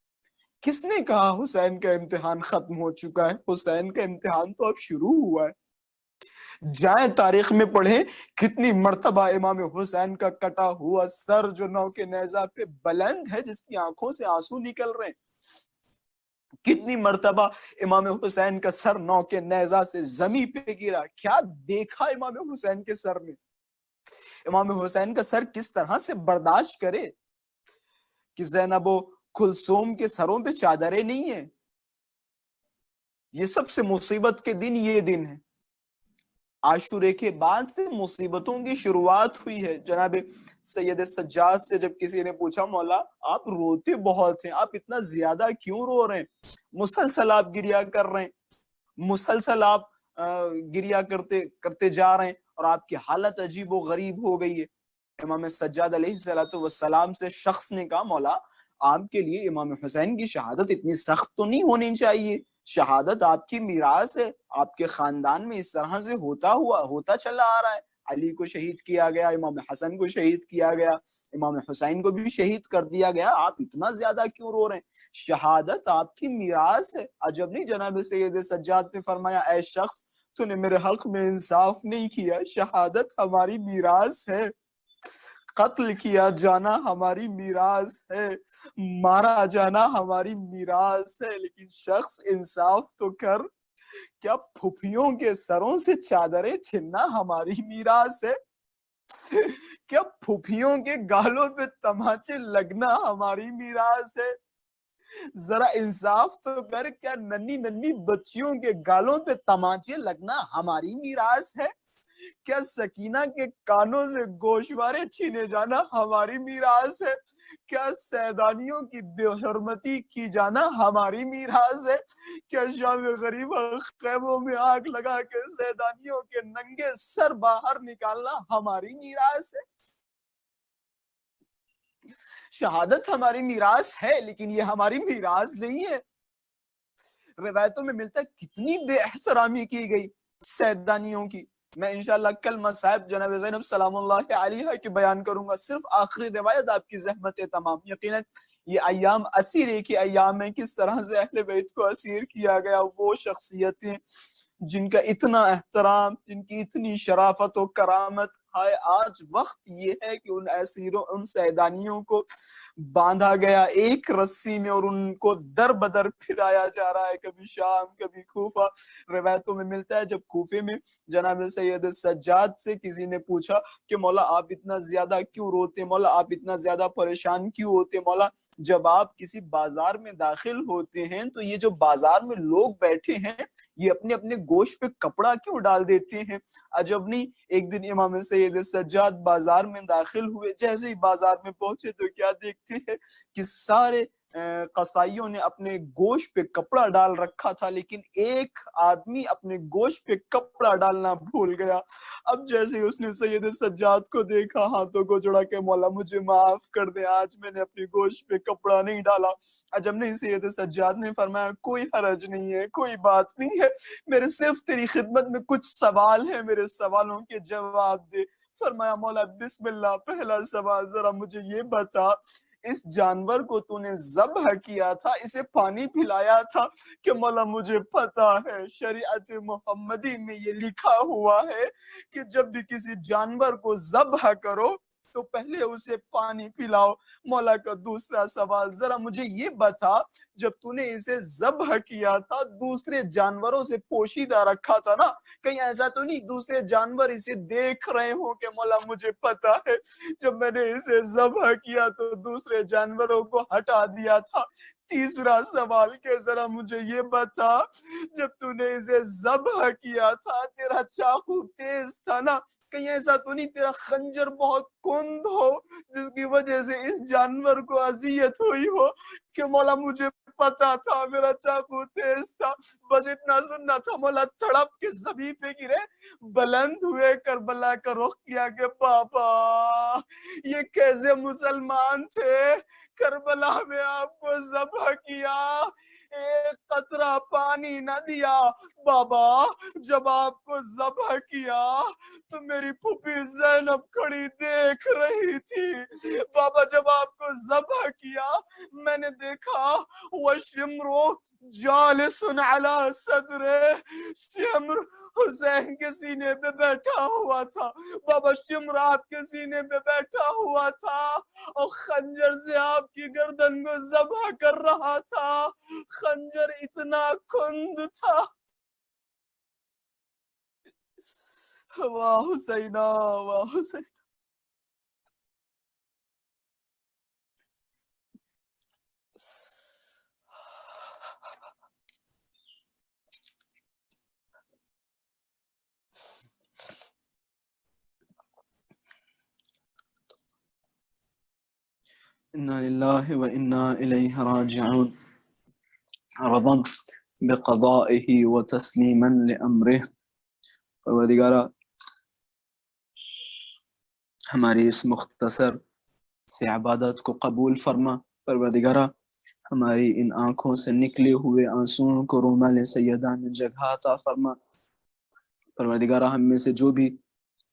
کس نے کہا حسین کا امتحان ختم ہو چکا ہے؟ حسین کا امتحان تو اب شروع ہوا ہے. جائیں تاریخ میں پڑھیں کتنی مرتبہ امام حسین کا کٹا ہوا سر جو نو کے نیزہ پہ بلند ہے، جس کی آنکھوں سے آنسو نکل رہے ہیں، کتنی مرتبہ امام حسین کا سر نو کے نیزہ سے زمین پہ گرا. کیا دیکھا امام حسین کے سر میں؟ امام حسین کا سر کس طرح سے برداشت کرے کہ زینب و کلثوم کے سروں پہ چادریں نہیں ہیں. یہ سب سے مصیبت کے دن یہ دن ہے. عاشورے کے بعد سے مصیبتوں کی شروعات ہوئی ہے. جناب سید سجاد سے جب کسی نے پوچھا مولا آپ روتے بہت ہیں، آپ اتنا زیادہ کیوں رو رہے ہیں؟ مسلسل آپ گریا کر رہے ہیں، مسلسل آپ گریا کرتے جا رہے ہیں اور آپ کی حالت عجیب و غریب ہو گئی ہے. امام سجاد علیہ السلام سے شخص نے کہا مولا آپ کے لیے امام حسین کی شہادت اتنی سخت تو نہیں ہونی چاہیے، شہادت آپ کی میراث ہے، آپ کے خاندان میں اس طرح سے ہوتا چلا آ رہا ہے. علی کو شہید کیا گیا، امام حسن کو شہید کیا گیا، امام حسین کو بھی شہید کر دیا گیا، آپ اتنا زیادہ کیوں رو رہے ہیں؟ شہادت آپ کی میراث ہے. عجب نہیں جناب سید سجاد نے فرمایا اے شخص تو نے میرے حق میں انصاف نہیں کیا، شہادت ہماری میراث ہے، قتل کیا جانا ہماری میراث ہے، مارا جانا ہماری میراث ہے، لیکن شخص انصاف تو کر. کیا پھوپھیوں کے سروں سے چادریں چھننا ہماری میراث ہے؟ کیا پھوپھیوں کے گالوں پہ تماچے لگنا ہماری میراث ہے؟ ذرا انصاف تو کر، کیا ننھی ننھی بچیوں کے گالوں پہ تماچے لگنا ہماری میراث ہے؟ کیا سکینہ کے کانوں سے گوشوارے چھینے جانا ہماری میراث ہے؟ کیا سیدانیوں کی بے حرمتی کی جانا ہماری میراث ہے؟ کیا شام غریبہ خیموں میں آگ لگا کے سیدانیوں کے ننگے سر باہر نکالنا ہماری میراث ہے؟ شہادت ہماری میراث ہے لیکن یہ ہماری میراث نہیں ہے. روایتوں میں ملتا ہے کتنی بے احترامی کی گئی سیدانیوں کی. میں انشاءاللہ کل مصائب جناب زینب سلام اللہ علیہا کی بیان کروں گا. صرف آخری روایت آپ کی زحمت تمام. یقیناً یہ ایام اسیرے کے ایام ہیں، کس طرح سے اہل بیت کو اسیر کیا گیا. وہ شخصیتیں جن کا اتنا احترام، جن کی اتنی شرافت و کرامت، ہائے آج وقت یہ ہے کہ ان اسیروں، ان سیدانیوں کو باندھا گیا ایک رسی میں اور ان کو در بدر پھرایا جا رہا ہے، کبھی شام کبھی کوفہ. روایتوں میں ملتا ہے جب کوفے میں جناب سید سجاد سے کسی نے پوچھا کہ مولا آپ اتنا زیادہ کیوں روتے، مولا آپ اتنا زیادہ پریشان کیوں ہوتے؟ مولا جب آپ کسی بازار میں داخل ہوتے ہیں تو یہ جو بازار میں لوگ بیٹھے ہیں یہ اپنے اپنے گوشت پہ کپڑا کیوں ڈال دیتے ہیں؟ عجب نہیں، ایک دن امام سید سجاد بازار میں داخل ہوئے، جیسے ہی بازار میں پہنچے تو کیا دیکھتے ہیں کہ سارے قصائیوں نے اپنے گوشت پہ کپڑا ڈال رکھا تھا، لیکن ایک آدمی اپنے گوشت پہ کپڑا ڈالنا بھول گیا. اب جیسے اس نے سید سجاد کو دیکھا، ہاتھوں کو جوڑا کہ مولا مجھے معاف کر دے، آج میں نے اپنی گوشت پہ کپڑا نہیں ڈالا. عجب نہیں، سید سجاد نے فرمایا کوئی حرج نہیں ہے، کوئی بات نہیں ہے، میرے صرف تیری خدمت میں کچھ سوال ہیں، میرے سوالوں کے جواب دے. فرمایا مولا بسم اللہ. پہلا سوال ذرا مجھے یہ بتا، اس جانور کو تو نے ذبح کیا تھا، اسے پانی پلایا تھا؟ کہ مولا مجھے پتا ہے شریعت محمدی میں یہ لکھا ہوا ہے کہ جب بھی کسی جانور کو ذبح کرو تو پہلے اسے پانی پلاؤ. مولا کا دوسرا سوال ذرا مجھے یہ بتا، جب تو نے اسے ذبح کیا تھا دوسرے جانوروں سے پوشیدہ رکھا تھا نا، کہیں ایسا تو نہیں دوسرے جانور اسے دیکھ رہے ہوں کہ مولا مجھے پتا ہے جب میں نے اسے ذبح کیا تو دوسرے جانوروں کو ہٹا دیا تھا. تیسرا سوال کہ ذرا مجھے یہ بتا، جب تو نے اسے ذبح کیا تھا تیرا چاقو تیز تھا نا، کہیں ایسا تو نہیں تیرا خنجر بہت کند ہو جس کی وجہ سے اس جانور کو اذیت ہوئی ہو؟ کہ مولا مجھے پتا تھا میرا چاقو تیز تھا، بس اتنا سننا تھا مولا تڑپ کے زمین پہ گرے، بلند ہوئے، کربلا کا رخ کیا کہ بابا یہ کیسے مسلمان تھے، کربلا میں آپ کو ذبح کیا، ایک قطرہ پانی نہ دیا۔ بابا جب آپ کو ذبح کیا تو میری پھوپھی زینب کھڑی دیکھ رہی تھی۔ بابا جب آپ کو ذبح کیا میں نے دیکھا وَشِمْرُ جالس علی صدر، شمر حسین کے سینے پہ بیٹھا ہوا تھا۔ بابا شمر آپ کے سینے پہ بیٹھا ہوا تھا اور خنجر سے آپ کی گردن کو ذبح کر رہا تھا۔ خنجر اتنا کند تھا۔ واہ حسینہ واہ حسین۔ انا للہ و انا الیہ راجعون، رضا بقضائه وتسلیما لامرہ۔ پروردگارہ ہماری اس مختصر سے عبادت کو قبول فرما۔ پروردگارہ ہماری ان آنکھوں سے نکلے ہوئے آنسوؤں کو رومال سیدہ میں جگہ عطا فرما۔ پروردگارہ ہم میں سے جو بھی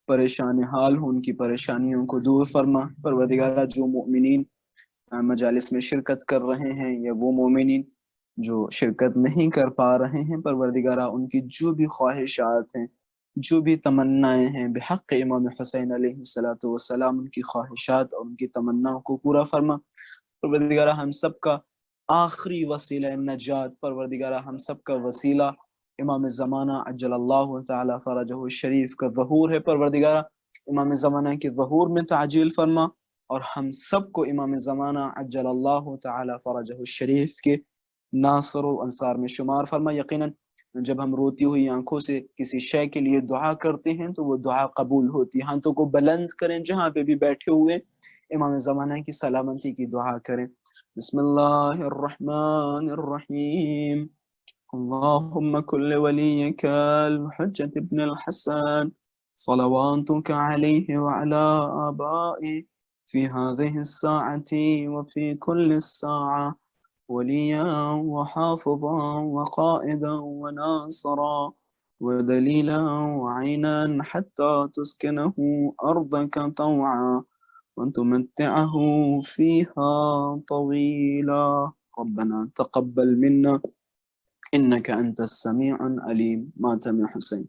پریشان حال ہوں ان کی پریشانیوں کو دور فرما۔ پروردگارہ جو مومنین مجالس میں شرکت کر رہے ہیں یا وہ مومنین جو شرکت نہیں کر پا رہے ہیں، پروردگارہ ان کی جو بھی خواہشات ہیں، جو بھی تمنائیں ہیں، بحق امام حسین علیہ السلام ان کی خواہشات اور ان کی تمناؤں کو پورا فرما۔ پروردگارہ ہم سب کا آخری وسیلہ نجات، پروردگارہ ہم سب کا وسیلہ امام زمانہ عجل اللہ تعالی فرجہ الشریف کا ظہور ہے۔ پروردگارہ امام زمانہ کے ظہور میں تعجیل فرما اور ہم سب کو امام زمانہ عجل اللہ تعالی فرجہ الشریف کے ناصر و انصار میں شمار فرما۔ یقیناً جب ہم روتی ہوئی آنکھوں سے کسی شے کے لیے دعا کرتے ہیں تو وہ دعا قبول ہوتی ہے۔ ہاتھوں کو بلند کریں، جہاں پہ بھی بیٹھے ہوئے امام زمانہ کی سلامتی کی دعا کریں۔ بسم اللہ الرحمن الرحیم، اللہم کل ولیک الحجۃ ابن الحسن صلواتک علیہ وعلی آبائہ فی هذه الساعة وفی کل الساعة ولیا وحافظا وقائدا وناصرا ودلیلا وعینا حتى تسکنه أرضك طوعا وتمتعه فيها طويلا ربنا تقبل منا إنك أنت السميع العليم۔ ماتم حسین۔